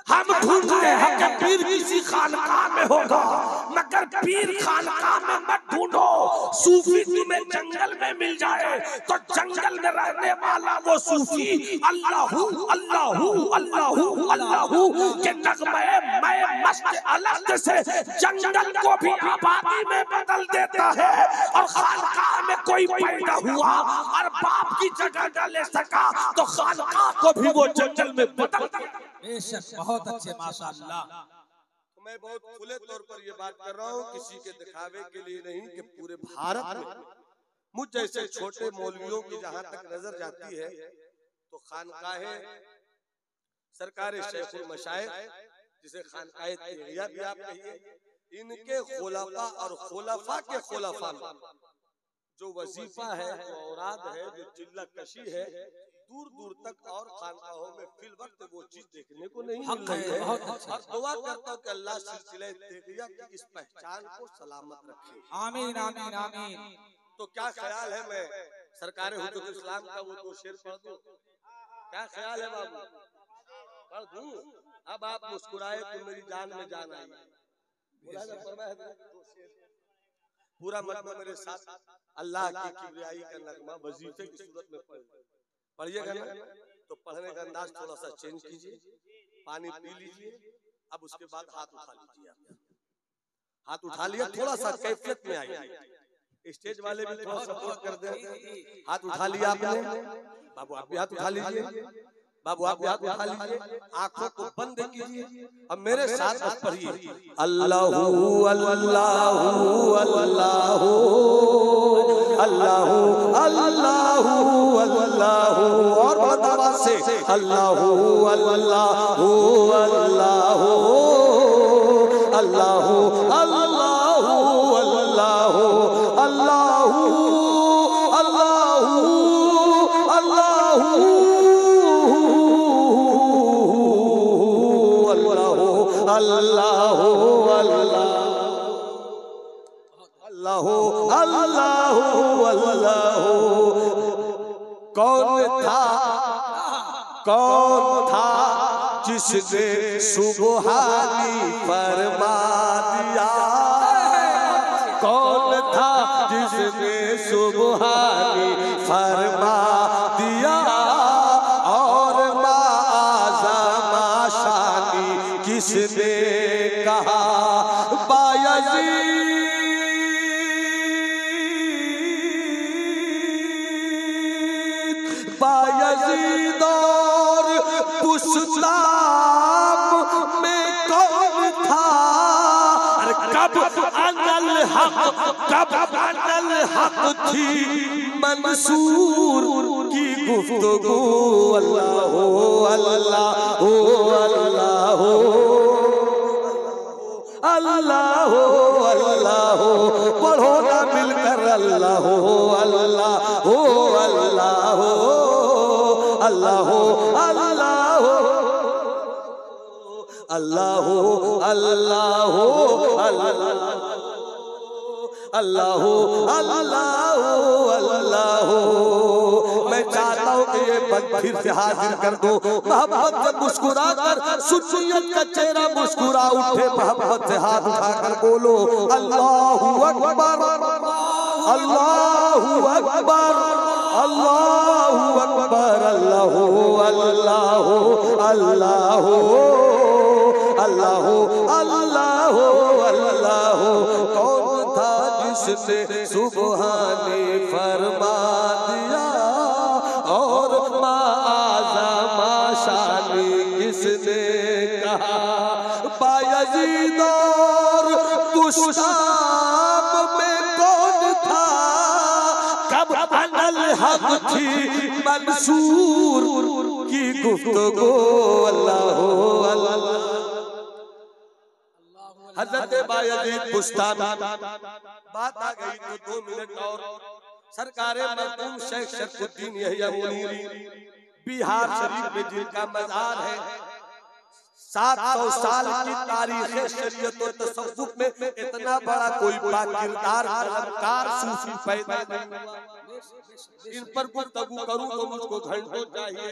हम ढूंढते हैं कि पीर किसी खानकाह में होगा, मगर पीर खानकाह में मत ढूंढो। सूफी तुम्हें जंगल में मिल जाए तो जंगल में रहने वाला वो सूफी अल्लाहू अल्लाहू अल्लाहू अल्लाहू के नगमे मैं मस्त अलग से जंगल को भी आबादी में बदल देता है। और खानकाह में कोई पैदा हुआ और बाप की जगह न ले सका तो खानकाह को भी वो जंगल में बदल दिया। बेशक बहुत अच्छे माशाअल्लाह। तो मैं बहुत खुले तौर पर ये बात कर रहा हूँ, किसी के दिखावे के लिए नहीं, कि पूरे भारत में मुझ जैसे छोटे मौलवियों की जहां तक नजर जाती है तो खानकाहे सरकार शेखुल मशाइख, जिसे खानकाहे तेगिया भी आप कहिए, इनके खुलाफा और खुलाफा के खुलाफा में जो वजीफा है, जो औराद है, जो चिल्ला कशी है, दूर दूर तक और खानकाहों में फिल वक्त वो चीज देखने को नहीं मिल रही है। और दुआ करता हूँ कि अल्लाह सिलसिले तेगिया की इस पहचान को सलामत रखे। आमीन आमीन आमीन। तो क्या ख्याल है, मैं सरकार हुजूर इस्लाम का वो 2 शेर पढ़ दूं? क्या ख्याल है बाबू, पढ़ दूं? अब आप मुस्कुराए तो मेरी जान में जान आई। पूरा मजमा मेरे साथ अल्लाह की किबरियाई का नगमा वजीफे की सूरत में पढ़िएगा ना। तो पढ़ने का अंदाज थोड़ा सा चेंज कीजिए, पानी पी लीजिए, अब उसके बाद हाथ उठा लीजिए। हाथ उठा लिया, थोड़ा सा कैफियत में आइए। स्टेज वाले भी थोड़ा सपोर्ट कर दें। हाथ उठा लिया आपने, बाबू आप भी हाथ उठा लीजिए, बाबू आप भी हाथ उठा लीजिए, आंखों को बंद कीजिए, अब मेरे साथ पढ़िए अल्लाहू अल्लाहू अल्लाहू अल्लाहू अल्लाहू अल्लाहू, और बतावा से अल्लाहू अल्लाहू अल्लाहू अल्लाहू अल्लाहू अल्लाहू अल्लाहू अल्लाहू अल्लाहू अल्लाहू अल्लाहू अल्लाहू अल्लाहू। कौन था जिसने सुबहानी फरमा दिया? कौन था जिसने सुबहानी फरमा दिया? और माज़मा शानी किसने कहा? बायज़ीद बायज़ीद और बुस्ताम में कौन था? कब अनल हक थी मंसूर की गुफ्तगू? अल्लाह अल्लाह अल्लाह अल्लाह अल्लाह, पढ़ो ना मिलकर अल्लाह अल्लाह अल्लाह अल्लाह अल्लाह अल्लाह अल्लाह अल्लाह अल्लाह अल्लाह। मैं चाहता हूँ कि ये बंद फिर से हाजिर कर दो, मोहब्बत से मुस्कुरा कर, सुन्नियत का चेहरा मुस्कुरा उठे, मोहब्बत से हाथ उठाकर बोलो अल्लाहू अकबर अल्लाहू अकबर अल्लाहू अकबर अल्लाहू अल्लाहू अल्लाहू अल्लाहू अल्लाहू अल्लाहू। कौन था जिसने सुबहानी फरमा दिया? और माज़मा शानी किसने कहा? बायज़ीद और बुस्ताम में कौन था? कब अनल हक थी मंसूर की गुफ्तगू। अल्लाह अल्लाह। हजरत बायजीद बुस्तामी बात आ गई तो 2 मिनट और। सरकारे मखदूम शेख शरफुद्दीन यहिया मुनीरी बिहार शरीफ में जिनका मज़ार है, 700 साल की तारीख़ शरीयत और तसव्वुफ में इतना बड़ा कोई बाकिरदार कलाकार सूफी पैदा नहीं हुआ। इन पर गुफ्तगू करूं तो मुझको घंटों चाहिए।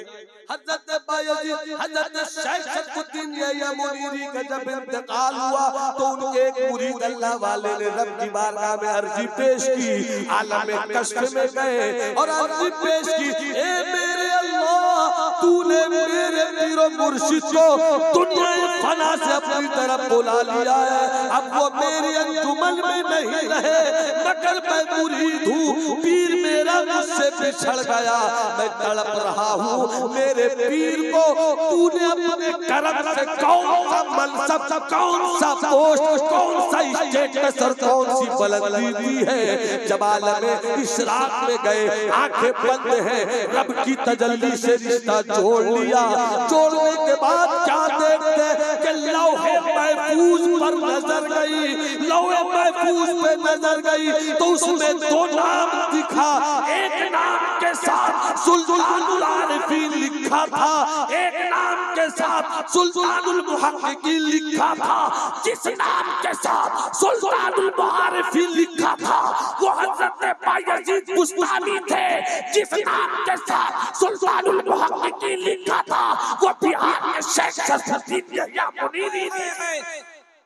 हजरत बायजीद हजरत शेख शरफुद्दीन यहिया मुनीरी का जब इंतकाल हुआ तो उनके एक मुरीद अल्लाह वाले ने रब की बारगाह में अर्जी पेश की, आलम कश्फ में गए और अर्जी पेश की, ए मेरे अल्लाह तूने मेरे पीरो मुर्शिद को दुनिया फना से अपनी तरफ बुला लिया है, अब वो मेरी अंजुमन में नहीं रहे मगर मैं मुरीद हूँ, पीर मेरा मुझसे बिछड़ गया, मैं तड़प रहा हूँ। मेरे पीर को तूने अपने करम से कौन सा मनसब, कौन सा पोस्ट, कौन सा स्टेटस और कौन सी बुलंदी दी है। जब आलम इशराक में गए, आंखें बंद हैं, रब की तजल्ली से रिश्ता जोड़ लिया। जोड़ने के बाद क्या देखते कि लौहे महफूज पर नजर गई, लौहे महफूज पे नजर गई तो उसमें 2 नाम दिखा। एक नाम के साथ सुल्तानुल आरिफीन लिखा था, एक नाम के साथ सुल्तानुल मुहक्किकीन लिखा था। जिस नाम के साथ सुल्तानुल मुआरिफीन लिखा था वो हजरत बायजीद बुस्तामी थे, जिस नाम के साथ सुल्तानुल मुहक्किकीन लिखा था वो बिहार के शेख शरफुद्दीन यहिया मुनीरी थे।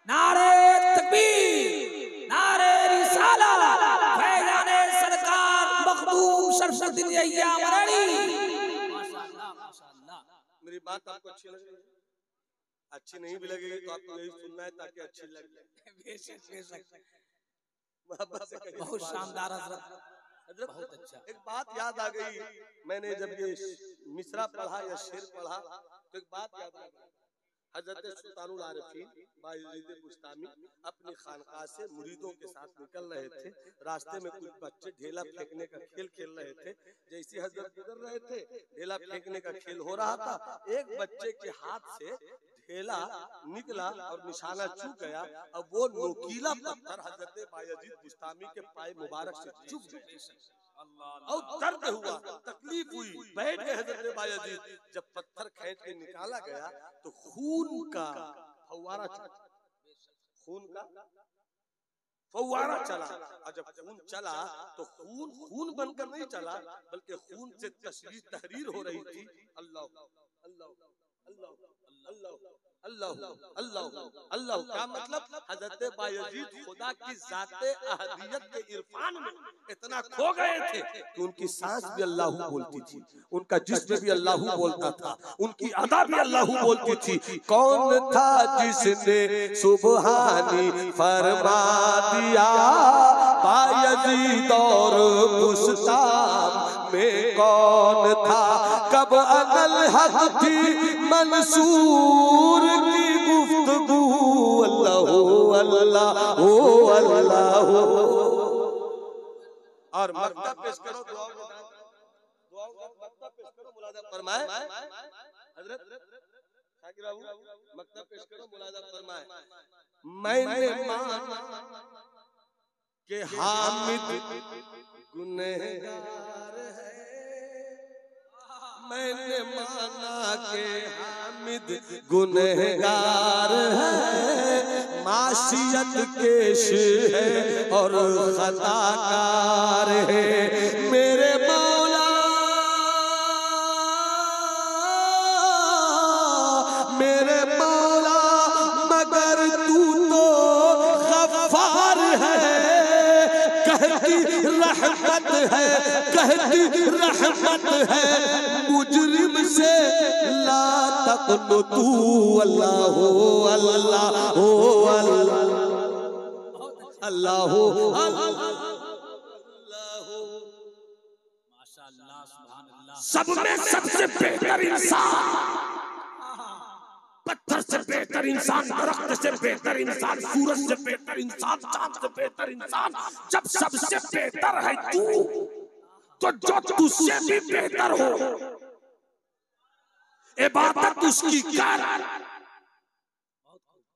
नारे तकबीर, नारे रिसाला, फैज़ाने सरकार मखदूम शरफुद्दीन यहिया मुनीरी। माशाअल्लाह माशाअल्लाह। मेरी बात आपको अच्छी लग रही है? अच्छी नहीं भी लगेगी तो आपको यही सुनना है ताकि अच्छी लगे। बेशक बेशक, मोहब्बत से कहिए बहुत शानदार हजरत, हजरत। बहुत अच्छा। एक बात याद आ गई, मैंने जब ये मिसरा पढ़ा या शेर पढ़ा तो एक बात याद आ गई। हजरत सुल्तानुल आरिफीन बायजीद बुस्तामी अपनी खानकाह से मुरीदों के साथ निकल रहे थे। रास्ते में कुछ बच्चे ढेला फेंकने का खेल खेल रहे थे। जैसे हजरत गुजर रहे थे, ढेला फेंकने का खेल हो रहा था, एक बच्चे के हाथ से ढेला निकला और निशाना चूक गया। अब वो नोकीला पत्थर हजरत बायजीद बुस्तामी के पाए मुबारक से चुभ गया और दर्द हुआ, तकलीफ हुई, बैठ गए हजरत बायजीद। जब पत्थर खींच के निकाला गया तो खून का फव्वारा चला, खून का फव्वारा चला। और जब खून चला तो खून खून बनकर नहीं चला बल्कि खून से तशरीह तहरीर हो रही थी। अल्लाह अल्लाह अल्लाह अल्लाह अल्लाह अल्लाह अल्लाह। क्या मतलब? हजरत बायजीद खुदा की जाते अहदियत के इरफान में इतना खो गए थे कि उनकी सांस भी अल्लाह बोलती थी, उनका जिस्म भी अल्लाह बोलता था, उनकी अदा भी अल्लाह बोलती थी। कौन था जिसने सुबहानी फरमा दिया बायजीद और बुस्ताम में कौन था? कब अनल हक थी मंसूर की गुफ्तगू। अल्लाह अल्लाह ओ अल्लाह। और मक्तब पेश करो, दुआओं का मक्तब पेश करो, मुलाजा फरमाए हजरत शाकिर बाबू, मक्तब पेश करो, मुलाजा फरमाए। मैंने माना कि हामिद गुनहगार है, मैंने माना कि हामिद गुनहगार है, माशियत केश है और खताकार है। मेरे मौला मेरे मौला मगर तू तो गफ्फार है, कहती रहमत है, कहती रहमत है, मुजरिम से ला तक़नतू। अल्लाह हो अल्लाह हो अल्लाह अल्लाह हो माशाअल्लाह सुभान अल्लाह। सब में सबसे बेहतर इंसान, पत्थर से बेहतर इंसान, दरख्त से बेहतर इंसान, सूरज से बेहतर इंसान, चांद से बेहतर इंसान, जब सबसे बेहतर है तू तो जो तुझसे भी बेहतर हो इबादत उसकी कर।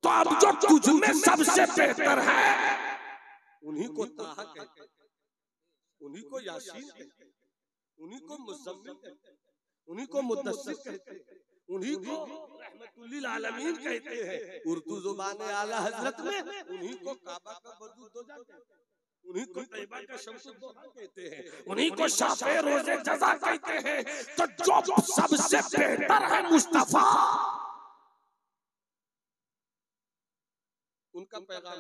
तो अब जो तुझ में सबसे बेहतर है उन्हीं को ताहा कहते हैं, उन्हीं को यासीन कहते हैं, उन्हीं को मुज़म्मिल कहते हैं, उन्हीं को मुद्दस्सिर कहते हैं, उन्हीं को रहमतुल्लिल आलमीन कहते हैं। उर्दू जुबान आला हजरत में उन्हीं को काबा का वजूद हो जाता है, उन्हीं को तैयबा का शम्सुद्दोहा कहते हैं, उन्हीं को शाफे रोजे जज़ा कहते हैं। तो जो सबसे बेहतर है मुस्तफा, उनका पैगाम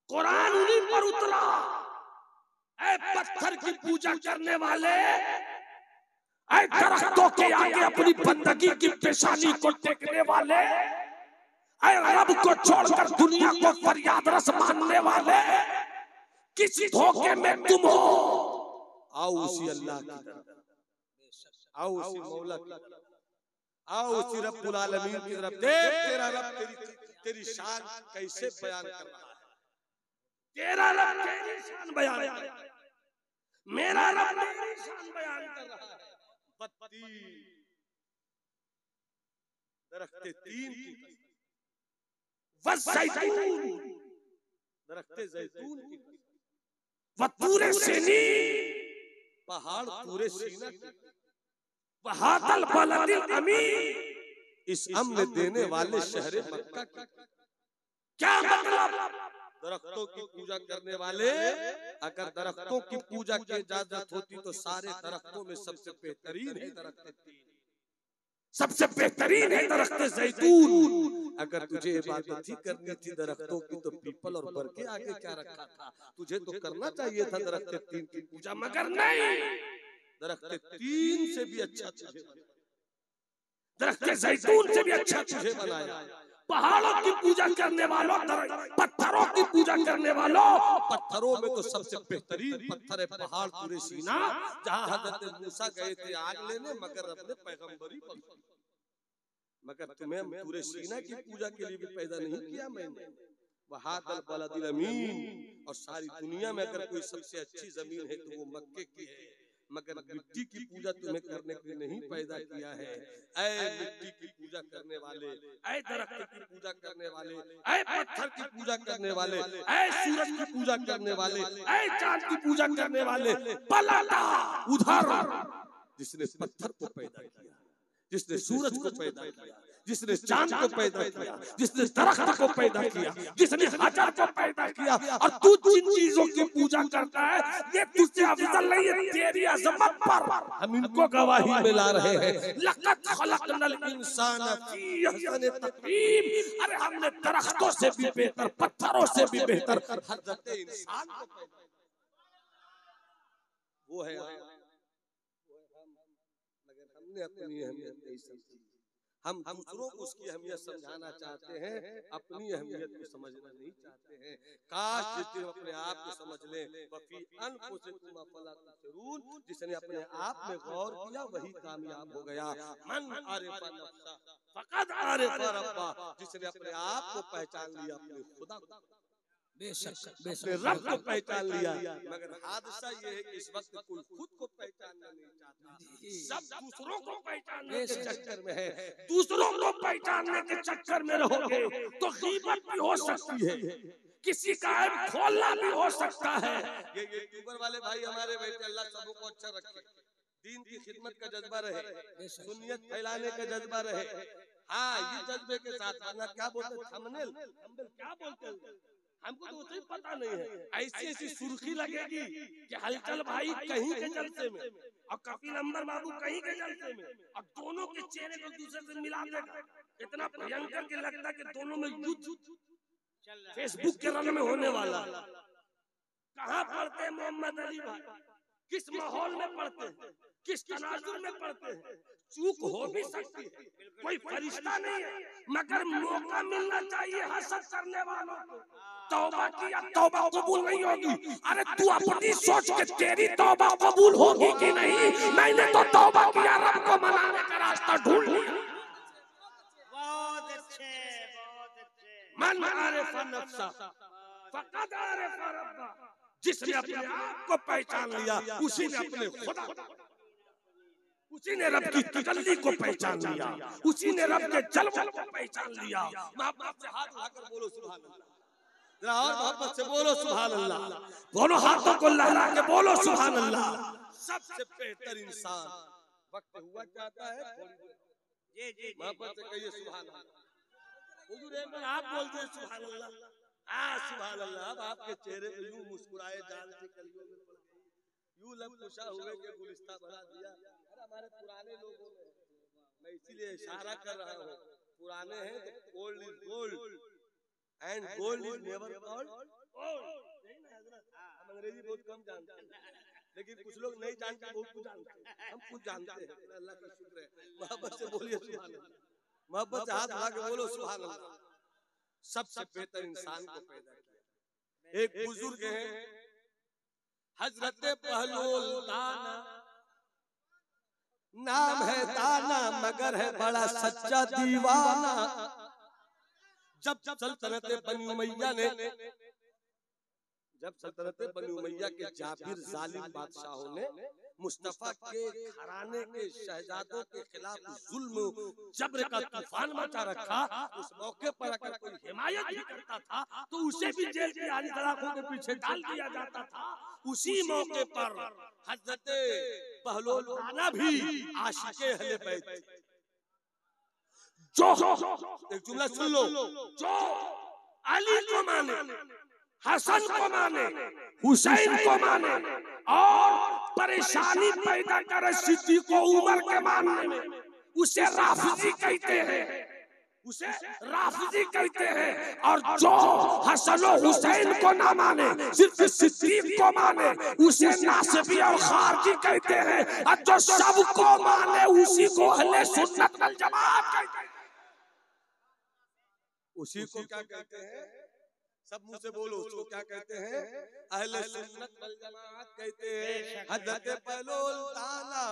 कुरान उन्हीं पर उतरा। ऐ पत्थर की पूजा करने वाले, ऐ दरख्तों के आगे अपनी बंदगी की पेशानी को टेकने वाले, ऐ रब को छोड़कर दुनिया को फरियाद रस मानने वाले, किसी धोखे में तुम हो। आओ उसी अल्लाह की तरफ, आओ उसी मौला की तरफ, आओ उसी रब्बुल आलमीन की तरफ। देख तेरा रब तेरी शान कैसे बयान कर रहा है। तेरा रब तेरी शान बयान कर रहा है, मेरा रब मेरी शान बयान कर रहा है। बत्ती दरख्ते तीन की कसम, वज़ैतून दरख्ते जैतून की कसम, वतूरे सीनी पहाड़ पूरे सीना की, वहादल बलदिल अमीन, इस अम्न देने वाले शहर मक्का की। क्या मतलब? दरख्तों की पूजा करने वाले, अगर दरख्तों की पूजा की इजाजत होती तो सारे दरख्तों में सबसे बेहतरीन है दरख्त तीन, सबसे बेहतरीन है दरख्त जैतून। अगर तुझे इबादत ही करनी थी दरख्तों की तो पीपल और बर के आगे क्या रखा था? तुझे तो करना चाहिए था दरख्त तीन की पूजा, मगर नहीं, दरख्त तीन से भी अच्छा तुझे, दरख्त जैतून से भी अच्छा तुझे बनाया। पहाड़ों की पूजा करने वालों, पत्थरों की पूजा करने वालों, पत्थरों में तो सबसे बेहतरीन पत्थर है पहाड़ पूरे सीना, जहाँ हजरत मूसा गए थे आग लेने, मगर अपने पैगंबरी पर। मगर तुम्हें पूरे सीना की पूजा के लिए भी पैदा नहीं किया मैंने। वहादल बलदिल अमीन, और सारी दुनिया में अगर कोई सबसे अच्छी जमीन है तो वो मक्के की है, मगर मिट्टी की पूजा तुम्हें करने के लिए नहीं पैदा किया है। ऐ मिट्टी की पूजा करने वाले, ऐ दरख्त की पूजा करने वाले, ऐ पत्थर की पूजा करने वाले, ऐ सूरज की पूजा करने वाले, ऐ चांद की पूजा करने वाले, पलटा उधर जिसने पत्थर को पैदा किया, जिसने सूरज को पैदा किया, जिसने चांद को पैदा किया, जिसने दरख्त को पैदा किया, जिसने हजर को पैदा किया, और तू जिन चीजों की पूजा करता है ये तुझसे अफजल नहीं है। तेरी अजमत पर हम इनको गवाही में ला रहे हैं। लक़द खलक़नल इंसान फी अहसन तक़वीम, अरे हमने दरख्तों से भी बेहतर, पत्थरों से भी बेहतर हजरत इंसान को पैदा किया। वो है मगर हमने अपनी अहमियत नहीं समझी। हम दूसरों को उसकी अहमियत समझाना चाहते हैं, अपनी अहमियत को समझना नहीं चाहते हैं। काश जितने अपने आप को समझ लें, वफी अनफुसिकुम अफला तुबसिरून, जिसने अपने आप में गौर किया वही कामयाब हो गया। मन आरिफा नफ्सा फक़द आरिफा रब्बा, जिसने अपने आप को पहचान लिया, अपने खुदा को, अपने रब को पहचान लिया। मगर हादसा ये है कि इस वक्त कोई खुद को पहचानना नहीं चाहता, सब दूसरों को पहचानने के चक्कर में है। दूसरों को पहचानने के चक्कर में रहोगे तो गीबत भी हो सकती है, किसी का ऐब खोलना भी हो सकता है। ये यूट्यूबर वाले भाई हमारे बैठे, अल्लाह सबों को अच्छा रखे, दीन की खिदमत का जज्बा रहे, सुन्नियत फैलाने का जज्बा रहे। हाँ, ये जज्बे के साथ, वरना क्या बोलते थंबनेल, क्या बोलते हैं हमको तो उतना पता नहीं है। ऐसी ऐसी सुर्खी लगेगी कि हलचल भाई कहीं के जलसे में और कपिल अंबर बाबू कहीं के जलसे में, और दोनों के चेहरे को दूसरे से मिला देगा। इतना भयंकर के लगता है कि दोनों में युद्ध फेसबुक के रंग में होने वाला। कहाँ पढ़ते हैं मोहम्मद अली भाई, किस माहौल में पढ़ते हैं, किस तनाजुर में पढ़ते हैं? चूक हो भी सकती है, कोई फरिश्ता नहीं है, मगर मौका मिलना चाहिए हसद करने वालों को। तौबा किया, तौबा कबूल नहीं होगी। अरे तू अपनी सोच के तेरी तौबा कबूल होगी कि नहीं। मैंने तो तौबा किया, रब को मनाने का रास्ता ढूंढ लिया। बहुत अच्छे, बहुत अच्छे। मन आरिफा नफ्सा फक़द आरिफा रब्बा, जिसने अपने आप को पहचान लिया उसी ने अपने खुदा, उसी ने रब की तजल्ली को पहचान लिया, उसी ने रब के जलवों को पहचान लिया। मोहब्बत से हाथ उठाकर बोलो सुभान अल्लाह, जरा और मोहब्बत से बोलो सुभान अल्लाह, दोनों हाथों को लहरा के बोलो सुभान अल्लाह। सबसे बेहतर इंसान वक्त हुआ चाहता है, जी जी मोहब्बत से कहिए सुभान अल्लाह। हुजूर एक बार आप बोलते हैं सुभान अल्लाह, हाँ सुभान अल्लाह। अब आपके चेहरे पे यूं मुस्कुराए जान से कलियों में पड़ गई, यूं लब खुशा हुए के गुलिस्ता बना दिया। अरे हमारे पुराने लोगों ने, मैं इसीलिए इशारा कर रहा हूँ, पुराने हैं तो old is gold and gold is never called old. हम अंग्रेजी बहुत कम जानते हैं, लेकिन कुछ लोग नहीं जानते, बहुत कुछ जानते हैं, हम कुछ जानते हैं। अल्लाह का शुक्र है। मोहब्बत से बोलिए सुभान अल्लाह, मोहब्बत से हाथ उठा के बोलो सुभान अल्लाह। सबसे बेहतर इंसान को पैदा किया। एक बुजुर्ग हैं हजरत बहलोल दाना, नाम है दाना मगर है बड़ा सच्चा दीवाना। जब सल्तनत बनी उमैया ने, जब सल्तनत बनी उमैया के जाबिर जालिम बादशाहों ने मुस्तफा के घराने के शहजादों के खिलाफ जुल्म जबर का तूफान मचा रखा, उस मौके पर अगर कोई हिमायत भी करता था तो उसे भी जेल की आली सलाखों के पीछे डाल दिया जाता था। उसी मौके पर हजरत बहलोल दाना भी आशिके अहले बैत थे। जो एक जुमला सुन लो, जो अली को माने, हसन को माने, हुसैन को माने और परेशानी पैदा करे सिद्दीक़ उमर के मानने में, उसे राफिजी कहते हैं, उसे राफिजी कहते हैं। और जो हसन और हुसैन को ना माने, सिर्फ सिद्दीक़ को माने, उसे नासिबी और खारजी कहते हैं। और जो सबको माने उसी को अहले सुन्नत वल जमात कहते हैं। उसी को क्या कहते हैं? सब मुंह से बोलो, उसको क्या कहते हैं? अहले सुन्नत वल जमात कहते हैं। हजरत बहलोल दाना,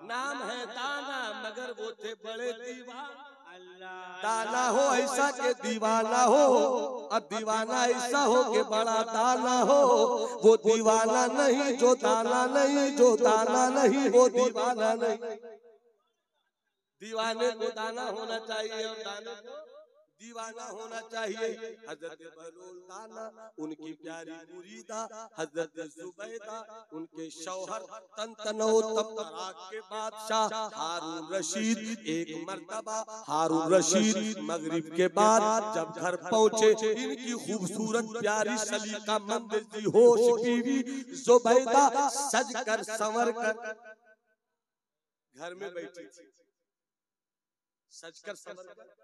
नाम है दाना मगर वो थे बड़े दीवाना। दाना हो ऐसा के दीवाना हो, और दीवाना ऐसा हो के बड़ा दाना हो। वो दीवाना नहीं जो दाना नहीं, जो दाना नहीं वो दीवाना नहीं। दीवाने को दाना होना चाहिए और दाने को दीवाना होना चाहिए। हजरत बहलोल दाना, उनकी प्यारी मुरीदा हजरत जुबैदा, उनके शौहर तंतनो तबराक के बादशाह हारून रशीद, एक मर्तबा हारून रशीद मगरिब के बाद जब घर पहुंचे, इनकी खूबसूरत प्यारी सलीका मंद होश बीवी जुबैदा सज कर संवर कर घर में बैठी थी, सज कर संवर कर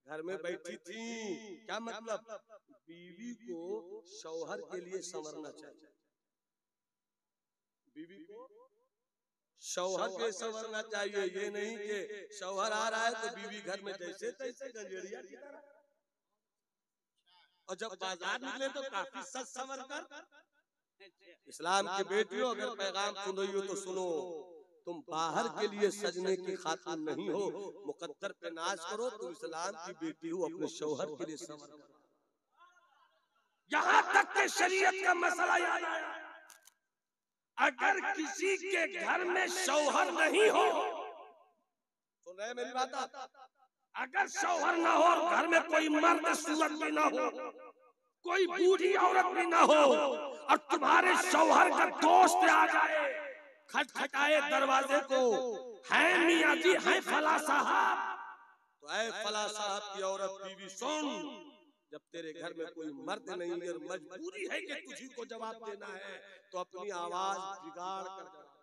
घर में बैठी थी। क्या मतलब? बीवी को शौहर के लिए संवरना चाहिए, बीवी को शौहर के संवरना चाहिए। ये नहीं कि शौहर आ रहा है तो बीवी घर में जैसे तैसे गंजेड़िया की तरह, और जब बाजार निकले तो काफी सज संवर कर। इस्लाम की बेटियों, अगर पैगाम सुन रही हो तो सुनो, तुम बाहर के लिए सजने की खातिर नहीं हो, मुकद्दर पे नाज करो। तुम इस्लाम की बेटी हो, अपने शौहर के लिए संवर करो। यहाँ तक के शरीयत का मसला याद आया, अगर किसी के घर में शौहर नहीं हो, सुन रहे मेरी बात? अगर शौहर ना हो और घर में कोई मर्द सूरत भी ना हो, कोई बूढ़ी औरत भी ना हो, और तुम्हारे शौहर का दोस्त आ जाए, खटखटाए दरवाजे को, है मियां जी, है फला साहब, तो ऐ फला साहब की औरत बीवी सुन, जब तेरे घर में कोई मर्द नहीं और मजबूरी है कि तुझी को जवाब देना है, तो अपनी आवाज बिगाड़ कर जवाब,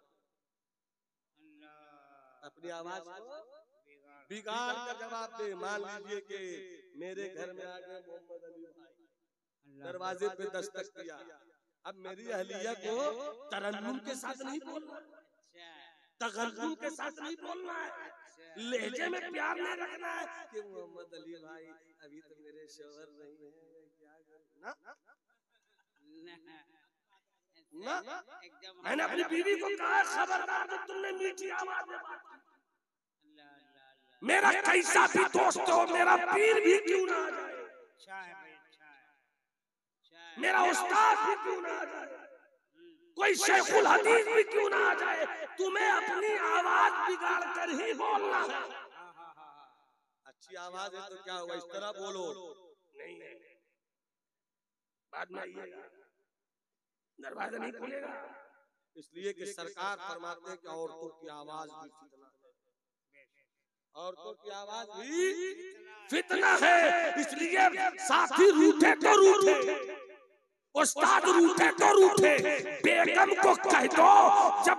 अपनी आवाज को बिगाड़ कर जवाब दे। मान लीजिए कि मेरे घर में आ गए मोहम्मद अली भाई, दरवाजे पे दस्तक किया, अब मेरी अहलिया को तरन्नुम के साथ नहीं बोलना, तगन्नुम के साथ नहीं बोलना है, लहजे में प्यार नहीं रखना है कि मोहम्मद अली भाई अभी तो मेरे शौहर नहीं है, क्या करूं? ना, मैंने अपनी बीवी को कहा खबरदार तो तुमने मीठी आवाज में बात की, मेरा कैसा भी दोस्त हो, मेरा पीर भी क्यों ना आ जाए, मेरा उस्ताद भी क्यों ना आ जाए, कोई शेखुल हदीस भी क्यों ना आ जाए, तुम्हें अपनी आवाज बिगाड़ कर ही बोलना है। अच्छी आवाज है तो क्या हुआ, इस तरह बोलो। नहीं बाद में आइएगा, दरवाजा नहीं खोलेगा। इसलिए कि सरकार फरमाते हैं कि औरतों की आवाज भी फितना है, औरतों की आवाज भी फितना है। इसलिए साथी रूठे तो रूठे, उस्ताद रूठे तो रूठे, बेगम को कह दो जब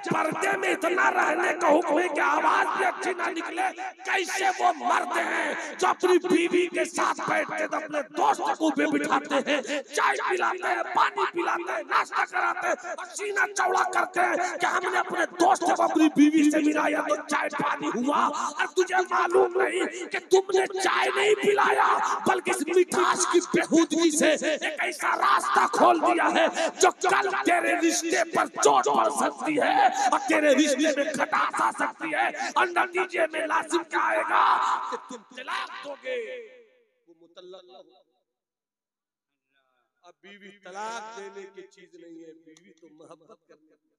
पर्दे में इतना रहने का हुक्म है कि आवाज भी अच्छी ना निकले, कैसे वो मर्द हैं जो अपनी बीवी के साथ बैठ के अपने दोस्तों को भी बिठाते हैं, चाय पिलाते हैं, पानी पिलाते हैं, नाश्ता कराते हैं, और सीना चौड़ा करते हैं कि हमने अपने दोस्त को अपनी बीवी से मिलाया तो चाय पानी हुआ, और तुझे मालूम नहीं कि तुमने चाय नहीं पिलाया बल्कि इस मिठास की बेहूदगी से एक ऐसा रास्ता खोल दिया है जो कल तेरे रिश्ते पर चोट पड़ सकती है और तेरे रिश्ते में खटास आ सकती है, और नतीजे में लाजिम क्या आएगा कि तुम तलाक दोगे। वो मुतल्लक ना हो। अब बीवी तलाक देने की चीज नहीं है, बीवी तो मोहब्बत करने की।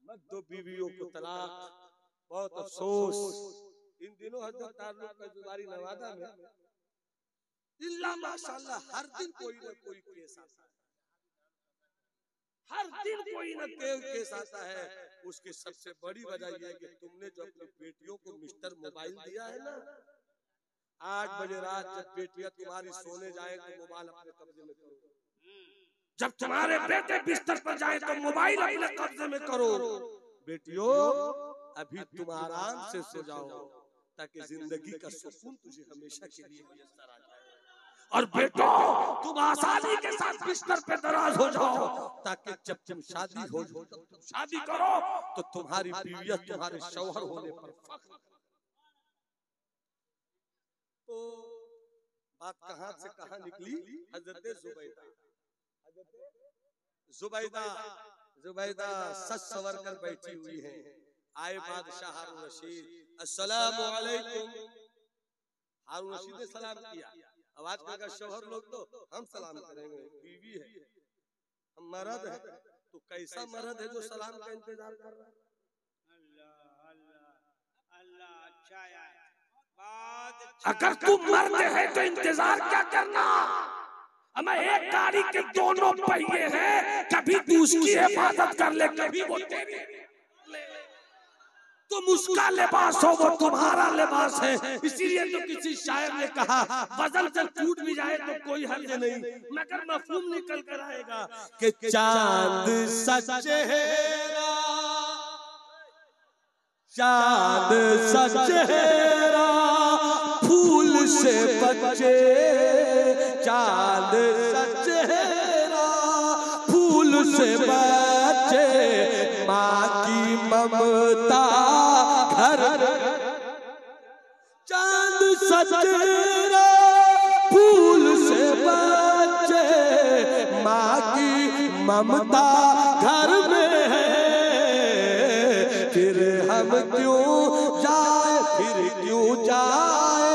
मत दो बीवियों को तलाक। बहुत अफसोस इन दिनों हजरत तारुक का जुबारी नवादा में इल्ला माशाअल्लाह हर दिन कोई ना कोई केस आता है, हर दिन कोई ना कोई केस आता है। उसकी सबसे बड़ी वजह यह है कि तुमने जो अपनी बेटियों को मिस्टर मोबाइल दिया है ना, 8 बजे रात जब बेटियां तुम्हारी सोने जाए तो मोबाइल अपने कब्जे में करो, जब तुम्हारे बेटे बिस्तर पर जाए तो मोबाइल अपने कब्जे में करो। बेटियों अभी तुम आराम से सो जाओ ताकि जिंदगी का सुकून तुझे हमेशा के लिए मुयस्सर आ जाए, और बेटो तुम आसानी के साथ बिस्तर पे दराज हो जाओ ताकि जब तुम शादी हो तब तुम शादी करो तो तुम्हारी बीवियां तुम्हारे शौहर होने पर फख्र। तो बात कहां से कहां निकली, हजरत जुबैदा सच सवर कर बैठी हुई है। आए बादशाह हारून रशीद, अस्सलामु अलैकुम। हारून रशीद ने सलाम किया। आवाज करेगा शौहर लोग तो हम सलाम करेंगे, बीवी है, हम मर्द है, तो कैसा मर्द है जो सलाम का इंतजार कर रहा है। अल्लाह अल्लाह अल्लाह, अच्छा है बात। अगर तुम मर्द है तो इंतजार क्या करना। हमें एक गाड़ी के दोनों पहिए हैं, कभी तू उसकी हिफाजत कर ले, कभी वो तेरी। तुम उसका लिबास हो, वो तुम्हारा लिबास है। इसीलिए तो किसी शायर ने कहा वजन से टूट भी जाए तो कोई हर्ज नहीं, मगर मफहूम निकल कर आएगा कि चांद सच चेहरा, चांद सच चेहरा फूल से बचे, चांद सच चेहरा फूल से बचे, माँ की ममता घर। चांद सच चेहरा फूल से बचे, माँ की ममता घर में है, फिर हम क्यों जाए, फिर क्यों जाए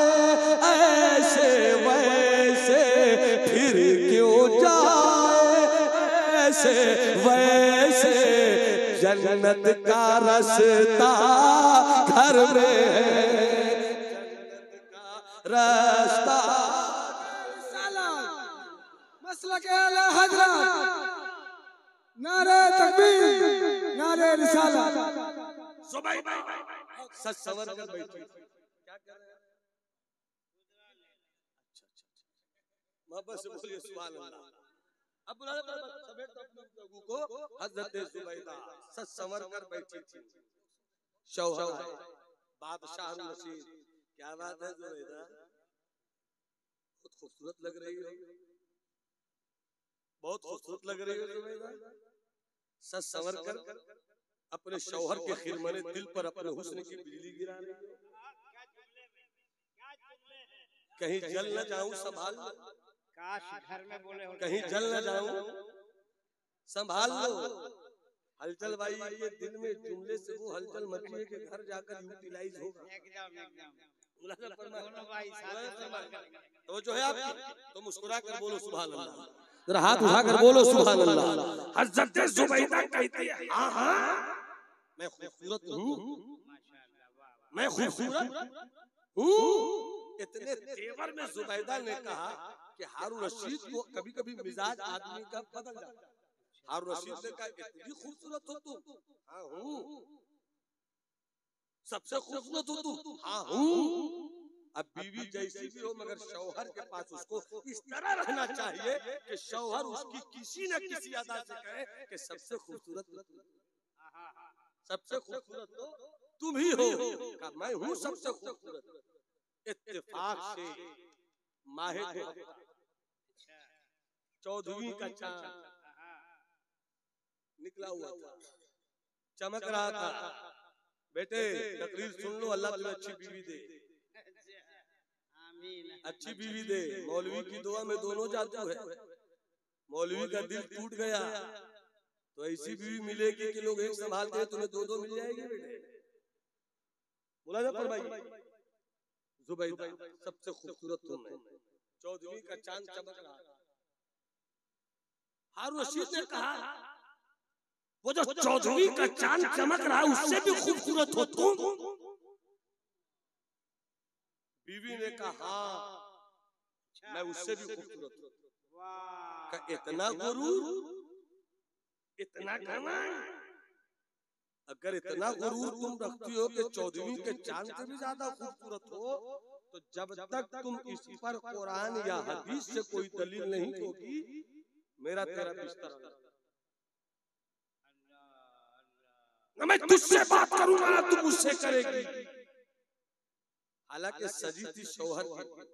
ऐसे वैसे, फिर क्यों जाए ऐसे वैसे, जन्नत का रास्ता घर में है, जन्नत का रास्ता। मसलक आला हज़रत, नारे तकबीर, नारे रिसालत। जुबैदा सच सवर कर बैठी, क्या कर रहे हैं? मोहब्बत से बोलिए सुभान अल्लाह। अब बुलाने पर समेट तो अपने लोगों को हजरत जुबैदा सच संवर कर बैठी थी। शौहर है, बादशाह हारून रशीद। क्या बात है जुबैदा, बहुत खूबसूरत लग रही हो, बहुत खूबसूरत लग रही हो जुबैदा। सच संवर कर अपने शौहर के खिरमने दिल पर अपने हुस्न की बिजली गिरा रही हो। कहीं जल न जाऊं संभाल लो, काश घर में बोले होते। कहीं जल न जाऊं संभाल लो। हलचल भाई ये दिन में जुमले से वो हलचल मची है कि घर जाकर यूटिलाइज होगा। एकदम एकदम दोनों भाई साथ में तो जो है आप तो मुस्कुरा कर बोलो सुभान अल्लाह, जरा हाथ उठाकर बोलो सुभान अल्लाह। हजरत जुबैदा कहती है हाँ हाँ मैं खूबसूरत हूँ, माशाल्लाह, वाह मैं खूबसूरत हूँ। इतने तेवर में जुबैदा ने कहा कि हारून रशीद को कभी कभी मिजाज आदमी का बदल जाता है। हारून रशीद ने कहा इतनी खूबसूरत हो तुम? हाँ हूँ। सबसे खूबसूरत हो तुम? हाँ हूँ। अब बीवी जैसी भी हो मगर शौहर के पास उसको इस तरह रहना चाहिए कि शौहर उसकी किसी न किसी अदा से कहे कि सबसे खूबसूरत तो तुम, सबसे खूबसूरत तो तुम ही हो। कहा मैं हूँ सबसे खूबसूरत। इत्तेफाक से माहे चौदहवीं का चांद निकला हुआ था, चमक रहा था। बेटे तकरीर सुन लो, अल्लाह तुम्हें अच्छी बीवी दे, आमीन। अच्छी बीवी दे। मौलवी की दुआ में दोनों जादू है। मौलवी का दिल टूट गया तो ऐसी बीवी मिलेगी कि लोग एक संभालते हैं, तुम्हें दो दो मिल जाएगी बेटे। बोला ना फरमाइए, जुबैदा सबसे खूबसूरत तुम है। चौदहवीं का चांद चमक रहा था। हारून रशीद ने कहा वो जो चौदहवीं का चांद चमक रहा है उससे भी खूबसूरत हो तुम? बीवी ने कहा हाँ मैं उससे भी खूबसूरत हूँ। वाह का इतना गुरूर, इतना घमंड, अगर इतना गुरूर तुम रखती हो कि चौदहवीं के चांद से भी ज्यादा खूबसूरत हो, तो जब तक तुम इस पर कुरान या हदीस से कोई दलील नहीं होगी मेरा तेरा बिस्तर न मैं तुझसे बात करूंगा ना तू मुझसे करेगी। हालांकि सजी थी शौहर की,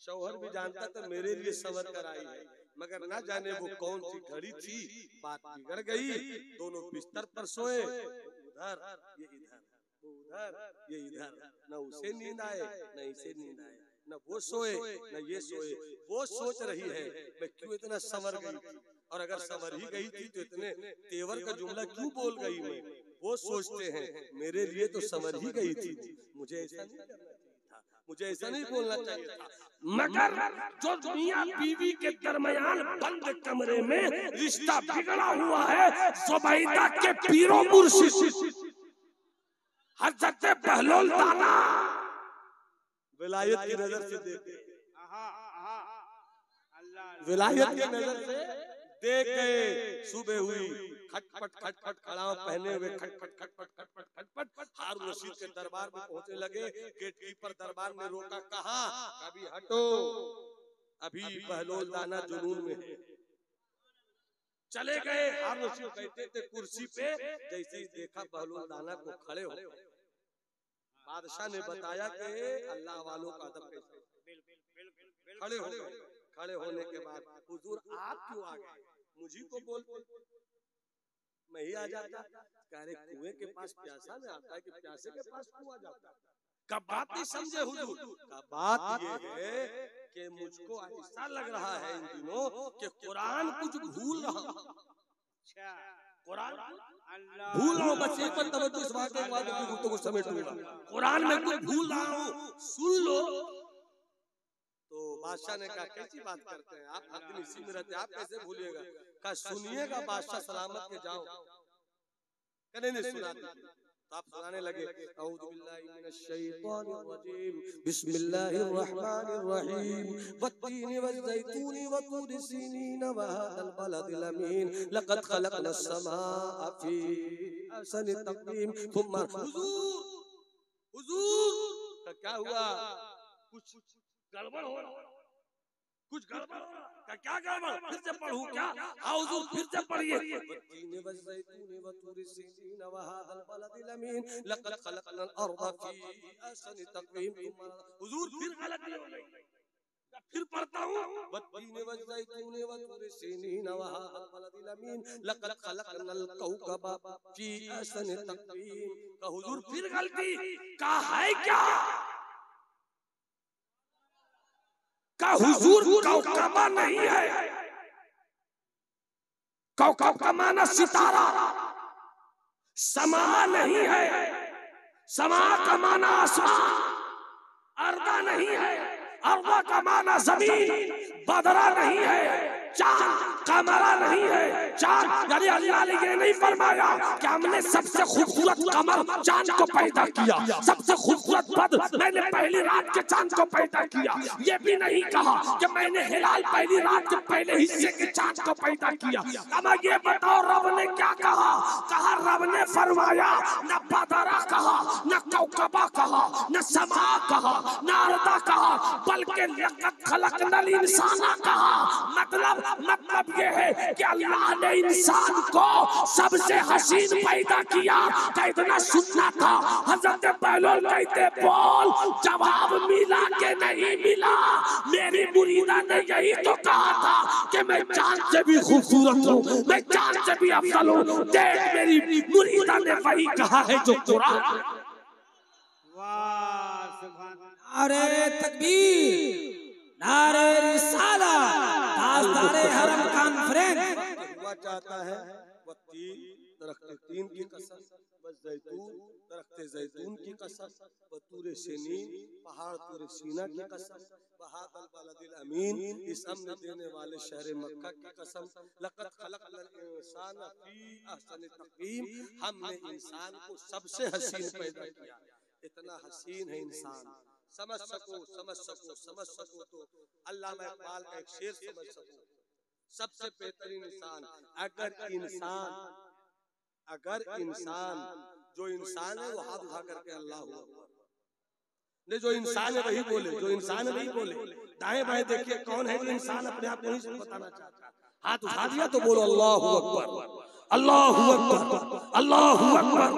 शौहर भी जानता था मेरे लिए संवर कर आई है, मगर ना जाने वो कौन सी घड़ी थी, बात बिगड़ गई। दोनों बिस्तर पर सोए, उधर ये इधर, वो उधर ये इधर, न उसे नींद आए न इसे नींद आए, न वो सोए न ये सोए। वो सोच रही है मैं क्यों इतना संवर गई थी, और अगर संवर ही गई थी तो इतने तेवर का जुमला क्यों बोल गई मैं। वो सोचते हैं मेरे लिए तो संवर ही गई थी, मुझे ऐसा नहीं करना चाहिए था, मुझे ऐसा नहीं बोलना चाहिए था। मगर जो मियां बीवी के दरमियान बंद कमरे में रिश्ता बिगड़ा हुआ है, जुबैदा के पीरो मुर्शिद हजरत बहलोल दाना विलायत की नजर से देखे, अल्लाह विलायत की नजर से देख गए। सुबह हुई, खटपट खटपट खड़ाव पहने हुए खटपट खटपट खटपट खटपट हारून रशीद के दरबार में पहुंचने लगे। गेटकीपर दरबार में रोका, कहा अभी हटो, अभी बहलोल दाना जुनून में है। चले गए। हारून रशीद बैठे थे कुर्सी पे, जैसे ही देखा बहलोल दाना को खड़े हो, बादशाह ने बताया कि अल्लाह वालों का अदब कैसे। खड़े हो गए। खड़े होने के बाद हुजूर आप क्यों आ गए, मुझी को बोलते मैं ही आ जाता। अरे कुएं के पास प्यासा में आता है कि प्यासे के पास कुआं जाता है। का बात नहीं समझे हुजूर। का बात ये है कि मुझको ऐसा लग रहा है इन दिनों कि कुरान कुछ भूल रहा हूं। अच्छा कुरान अल्लाह भूल रहा हूँ, बस एक बार तवज्जो इस बात के बाद अपनी गुफ्तगू समेटूंगा। कुरान में कुछ भूल रहा हूँ, सुन लो। तो बादशाह ने कहा कैसी बात करते हैं आप, हर दिन इसी में रहते हैं, आप कैसे भूलिएगा। कहा सुनिएगा बादशाह सलामत के जाओ। कहने नहीं सुनाते, तो आप सुनाने लगे। औज़ु बिल्लाहि मिनश शैतानिर रजीम, बिस्मिल्लाहिर रहमानिर रहीम, वत्तीनि वज़्ज़ैतूनि वतूरि सीनीन वहादल बलदिल अमीन, लक़द खलक़नस समाअ फी अहसनि तक़वीम। थुम्मा हुजूर क्या हुआ, कुछ गड़बड़ हो रहा, कुछ गड़बड़ हो रहा। क्या गड़बड़, फिर से पढ़ूं क्या? हाँ हुजूर फिर से पढ़िए। वत्तीनि वज़्ज़ैतूनि वतूरि सीनीन वहादल बलदिल अमीन, लक़द खलक़नल अर्ज़ फी अहसनि तक़वीम। हुजूर फिर गलती हो गई, फिर पढ़ता हूँ। वत्तीनि वज़्ज़ैतूनि वतूरि सीनीन वहादल बलदिल अमीन, लक़द खलक़नल कौकब फी अहसनि तक़वीम। का हुजूर फिर गलती का है क्या? का हुजूर कौकबा नहीं है, कौकब का माना सितारा, समा नहीं है, समा का माना आसमान। अर्दा नहीं है, अर्दा का माना जमीन, बदरा नहीं है, चांद कमरा नहीं है। चांद यानी अल्लाह ने ये नहीं फरमाया कि हमने सबसे खूबसूरत कमर चांद को पैदा किया, सबसे खूबसूरत बद्र मैंने पहली रात के चांद को पैदा किया। ये भी नहीं कहा कि मैंने हिलाल पहली रात के पहले हिस्से के चांद को पैदा किया। अब ये बताओ रब ने क्या कहा? कहा रब ने फरमाया न बदरा कहा, न कौकबा कहा, न समा कहा, न अर्दा कहा, बल्कि लक़द खलक़नल इंसाना कहा। मतलब ये है कि अल्लाह ने इंसान को सबसे हसीन पैदा किया। क्या इतना सुनना था? हजरत बहलोल कहते बोल जवाब मिला के नहीं मिला। मेरी मुरीदा ने यही तो कहा था कि मैं चांद से भी खूबसूरत हूँ, मैं चांद से भी अफजल हूँ। देख मेरी मुरीदा ने वही कहा है जो कुरान। वाह सुभान नारे तकबीर, नारे रिसालत, ताजदारे हरम कॉन्फ्रेंस। हुआ चाहता है वह तीन दरख्ते तीन की कसम, बस जैतून दरख्ते जैतून की कसम, व तूरे सीनीन पहाड़ तूरे सीना की कसम, बहादल बलदिल अमीन इस अमन देने वाले शहर मक्का की कसम, लक़द खलक़नल इंसान फी अहसनि तक़वीम, हमने इंसान को सबसे हसीन पैदा किया। इतना हसीन है इंसान, समझ सको तो अल्लामा इक़बाल का एक शेर समझ सको। सबसे बेहतरीन इंसान अगर इंसान जो इंसान है वो हाथ उठा करके अल्लाह अकबर ने, जो इंसान है वही बोले, जो इंसान है वही बोले। दाएं बाएं देखिए कौन है जो इंसान अपने आप को नहीं बताना चाहता। हाथ उठा दिया तो बोलो अल्लाहू अकबर, अल्लाहू अकबर, अल्लाहू अकबर।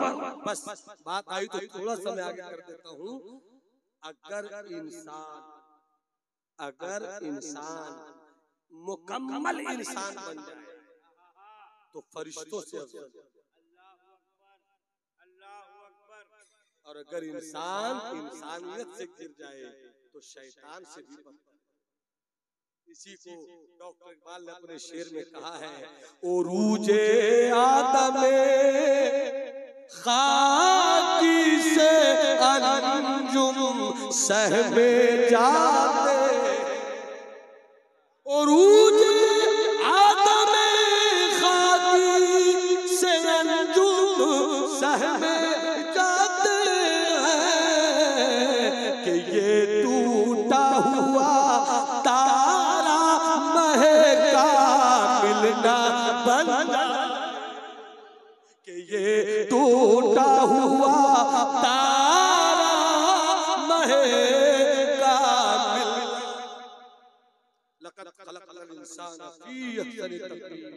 बस बात आई तो थोड़ा सा मैं आगे कर देता हूँ। अगर इंसान मुकम्मल इंसान बन जाए तो फरिश्तों से अफजल, और अगर इंसान इंसानियत से गिर जाए तो शैतान से भी बदतर। इसी को डॉक्टर इकबाल ने अपने शेर में कहा है, उरूजे आदम खाकी से अंजुम सहमे जाते, उरूजे आदम खाकी से अंजुम सहमे जाते हैं कि ये टूटा हुआ तारा महका मिलना बन, कि ये टूटा हुआ तारा महका मिलना। लक़द खलक़नल इंसान फी अहसनि तक़वीम,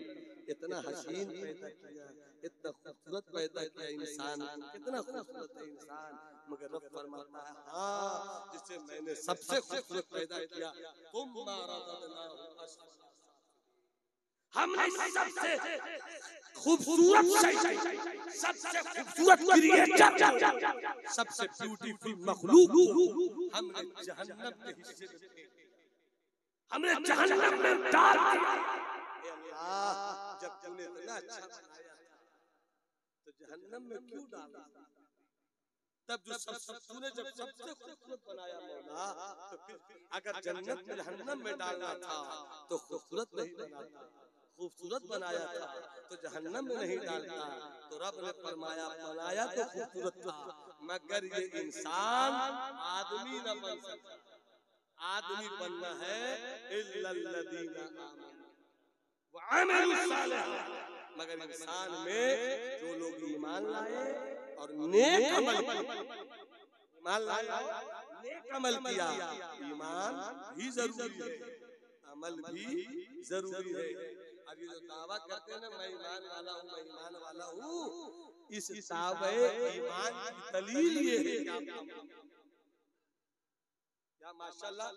इतना हसीन पैदा किया, इतना खूबसूरत पैदा किया इंसान, कितना खूबसूरत है इंसान। मगर रब फरमाता है हाँ जिसे मैंने सबसे खूबसूरत पैदा किया, हमने सबसे खूबसूरत सबसे खूबसूरत क्रिएचर, सबसे ब्यूटीफुल मखलूक हमने जहन्नम के हिस्से में फेंक दिया, हमने जहन्नम में डाल दिया। अल्लाह जब तूने इतना अच्छा बनाया था तो जहन्नम में क्यों डाला? तब जो तूने जब सबसे खूबसूरत बनाया मौला, तो फिर अगर जन्नत में जहन्नम में डालना था तो खूबसूरत नहीं बनाता, खूबसूरत बनाया था तो जहन्नम में नहीं डालता। तो रब ने फरमाया बनाया तो खूबसूरत था, मगर ये इंसान आदमी न बन सकता। आदमी बनना है इल्लल्लज़ीना आमनू व अमिलुस सालिहात, मगर इंसान में जो लोग ईमान लाए और नेक अमल किया, ईमान लाए नेक अमल किया। ईमान भी जरूरी है, अमल भी जरूरी है। अब ये जो दावा करते हैं ना मैं ईमान वाला हूँ, मैं ईमान वाला हूँ, इस दावे ईमान की दलील ये है क्या माशाल्लाह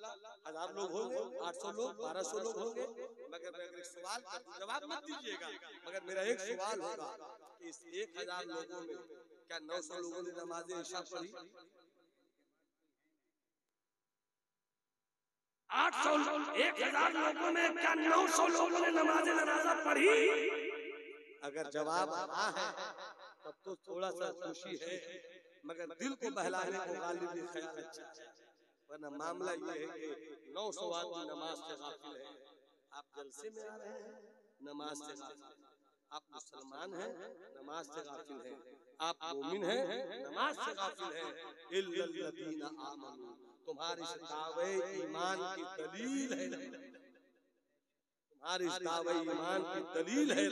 1000 लोग होंगे, 800 लोग, 1200 लोग होंगे, मगर मैं एक सवाल का जवाब मत दीजिएगा, मगर मेरा एक सवाल होगा कि इस 1000 लोगों में क्या 900 लोगों ने नमाज इशा पढ़ी? 1000 लोगों में क्या 900 लोगों ने नमाज जनाजा पढ़ी? अगर जवाब हाँ है तब तो थोड़ा सा खुशी है, मगर दिल को बहलाने को गालिब ये ख्याल अच्छा है। वरना मामला ये है कि 900 आदमी नमाज से गाफिल है। आप जलसे में आ रहे हैं, नमाज से गाफिल हैं। आप मुसलमान हैं, नमाज से गाफिल हैं। आप मोमिन हैं, नमाज से गाफिल हैं। इल्लल्लज़ीना आमनू, तुम्हारी इस दावे ईमान की दलील है। तुम्हारी इस दावे ईमान की दलील है।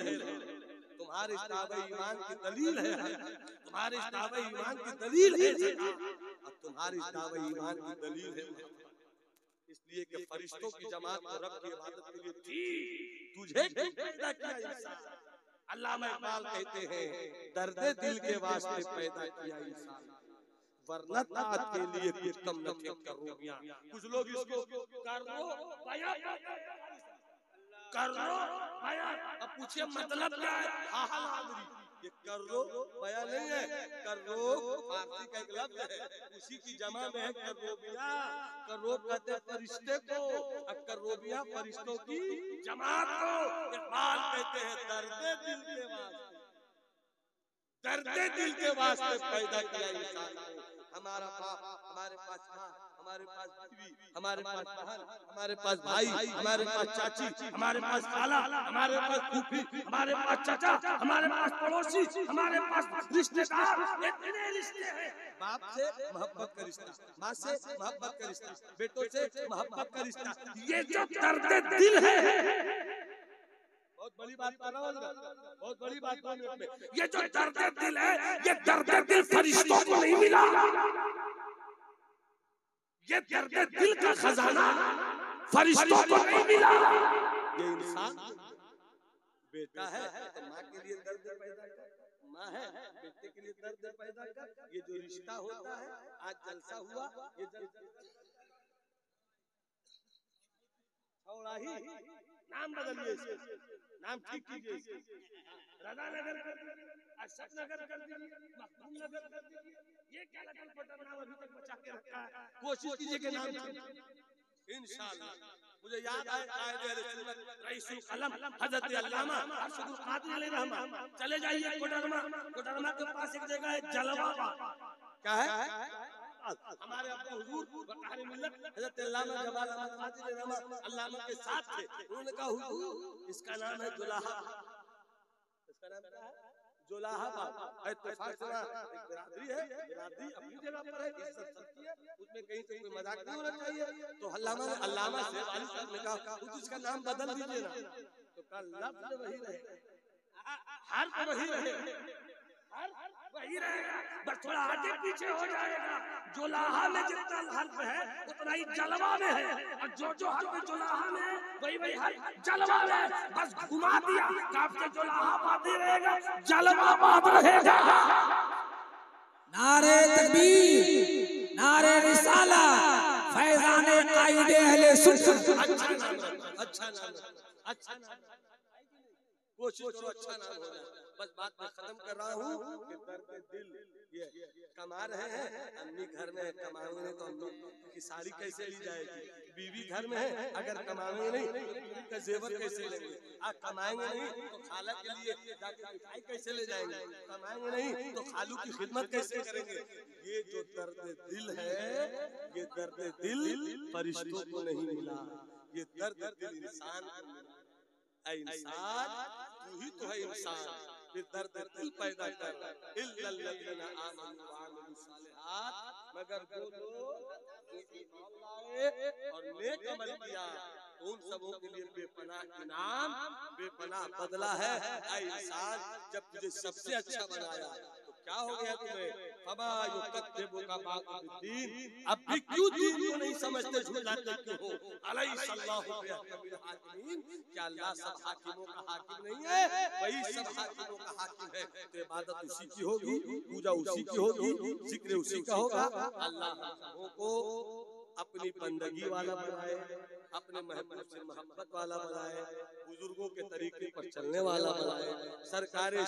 तुम्हारे इस दावे ईमान की दलील है। तुम्हारे इस दावे ईमान की दलील है। और तुम्हारी इस दावे ईमान की दलील है। इसलिए कि फरिश्तों की जमात को रब की इबादत के लिए थी, तुझे पैदा किया इंसान। अल्लामा इकबाल कहते हैं दर्दे दिल के वास्ते पैदा किया इंसान, वरना तात के लिए कुछ कम न थे करोड़ियां। कुछ लोग इसको कर लो बयां कर लो बयां, अब पूछिए मतलब क्या है? हा हा लादरी, ये कर लो बयां नहीं है, कर लो फारसी का एक लफ्ज है, उसी की जमा में है करोबिया। करोब कहते हैं फरिश्ते को, अब करोबिया फरिश्तों की जमात को। इकबाल कहते हैं दर्दे दिल के वास्ते, दर्दे दिल के वास्ते पैदा किया इंसान को। हमारा बाप, हमारे पास माँ, हमारे पास बीवी, हमारे पास बहन, हमारे पास भाई, हमारे पास चाची, हमारे पास खाला, हमारे पास फूफी, हमारे पास चाचा, हमारे पास पड़ोसी, हमारे पास रिश्तेदार, इतने रिश्ते हैं। बाप से मोहब्बत का रिश्ता, माँ से मोहब्बत का रिश्ता, बेटों से मोहब्बत का रिश्ता, ये जो दर्द दिल है, बहुत बड़ी बात कर रहा हूँ, बहुत बड़ी बात कर रहा हूँ। ये जो दर्द दिल है, ये दर्द दिल फरिश्तों को नहीं मिला। ये दर्द दिल का खजाना फरिश्तों को नहीं मिला। ये इंसान बेटा है तो माँ के लिए दर्द पैदा कर, माँ है बेटे के लिए दर्द पैदा कर। ये जो रिश्ता होता है, आज जलसा हुआ, ये छौड़ाही, नाम बदलिए, नाम ठीक कीजिए, रजा नगर कर दीजिए, अशरफ नगर कर दीजिए, मखदूम नगर कर दीजिए। ये क्या लटल पटल नाम अभी तक बचा के रखा है? कोशिश कीजिए कि नाम इंशाअल्लाह। मुझे याद आए कायदे अहले सुन्नत रईसुल कलम हजरत अल्लामा अरशदुल कादिर अलैहि रहमा, चले जाइए कोडरमा। कोडरमा के पास एक जगह है जलवा, क्या है? हमारे अब्बा हुजूर वक़ार मिल्लत हजरत अल्लामा जमाल अहमद कादिर रहमा अल्लामा के साथ थे। उन्होंने कहा हुजूर इसका नाम है जुलाहा, इसका नाम क्या है? जुलाहा। इत्तेफाक से एक बिरादरी है, बिरादरी अपनी जगह पर है, इज्जत सबकी है, उसमें कहीं से कोई मजाक नहीं होना चाहिए। तो अल्लामा से वालिद साहब ने कहा हुजूर इसका नाम बदल दीजिए ना। तो कहा लफ्ज़ वही रहेगा, हर्फ वही रहेगा, वही रहेगा, बस थोड़ा आगे पीछे हो जाएगा। जुलाहा में जितना हर्फ है उतना ही जलवा में है, और जो हर्फ जुलाहा में है वही हर्फ जलवा में है। बस घुमा दिया, आपके जुलाहा बाकी रहेगा, जलवा बात रहेगा। नारे तकबीर, नारे रिसाला, फैज़ाने कायदे अहले सुन्नत। अच्छा नाम, अच्छा नाम, अच्छा नाम, कोशिश करो अच्छा नाम हो जाए। बस बात मैं खत्म कर रहा हूँ कि दर्द दिल ये कमा रहे हैं, अम्मी घर में है, कमाएंगे तो अम्मी की साड़ी कैसे ली जाएगी? बीवी घर में है, अगर कमाएंगे नहीं तो बीवी का जेवर कैसे लेंगे? आप कमाएंगे नहीं तो खाला के लिए जाके मिठाई कैसे ले जाएंगे? कमाएंगे नहीं तो खालू की खिदमत कैसे करेंगे? ये जो दर्द दिल है, ये दर्द दिल फरिश्तों को नहीं मिला, ये दर्द दिल इंसान को मिला। इंसान तू ही तो है इंसान, फिर दर्द दिल पैदा कर। इल्लल्लज़ीना आमनू व अमिलुस सालिहात, मगर वो लोग जो ईमान लाए और नेक अमल किया, उन सबों के लिए बेपनाह इनाम, बेपनाह बदला है। ऐ इंसान जब तुझे सबसे अच्छा बनाया तो क्या हो गया तुम्हें? फमा युकद्दिबुका बादु बिद्दीन, अब भी क्यों दीन को नहीं समझते, झुठलाते क्यों हो? अलैहिस्सलाहु बिअहकमिल हाकिमीन, क्या अल्लाह सब हाकिमों का हाकिम नहीं है? वही सब हाकिमों का हाकिम है। तो इबादत उसी की होगी, पूजा उसी की होगी, जिक्र उसी का होगा। अल्लाह हम सबों को अपनी बंदगी वाला बनाए, अपने महबूब से मोहब्बत वाला बनाए। बुजुर्गों के तरीके पर चलने वाला बनाए, सरकारें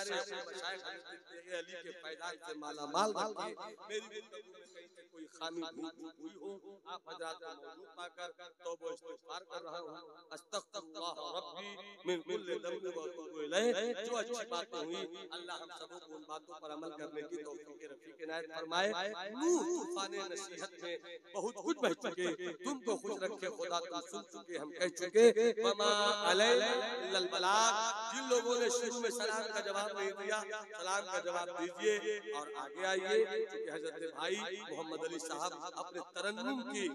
अली के पैदान से माला माल रखिए। मेरी गुफ्तगू में कहीं से कोई खामी हुई हो, आप हजरात को मौजूद पाकर तौबा इस्तिग़फ़ार कर रहा हूँ। अस्तग़फ़िरुल्लाह रब्बी मिन कुल्लि ज़ंब व अतूबु इलैह। जो अच्छी बातें हुई अल्लाह हम सबों को उन बातों पर अमल करने की तौफीक रफ़ीक इनायत फरमाए। नूह तूफ़ान नसीहत में बहुत कुछ बह चुके, तुमको खुश रखे खुदा, तुम सुन चुके, हम कह चुके। वमा अलैना इल्लल बलाग। जिन लोगों ने शुरू में सलाम का जवाब नहीं दिया, सलाम का जवाब दीजिए और आगे आइए, क्योंकि हजरत भाई मोहम्मद अली साहब अपने तरन्नुम की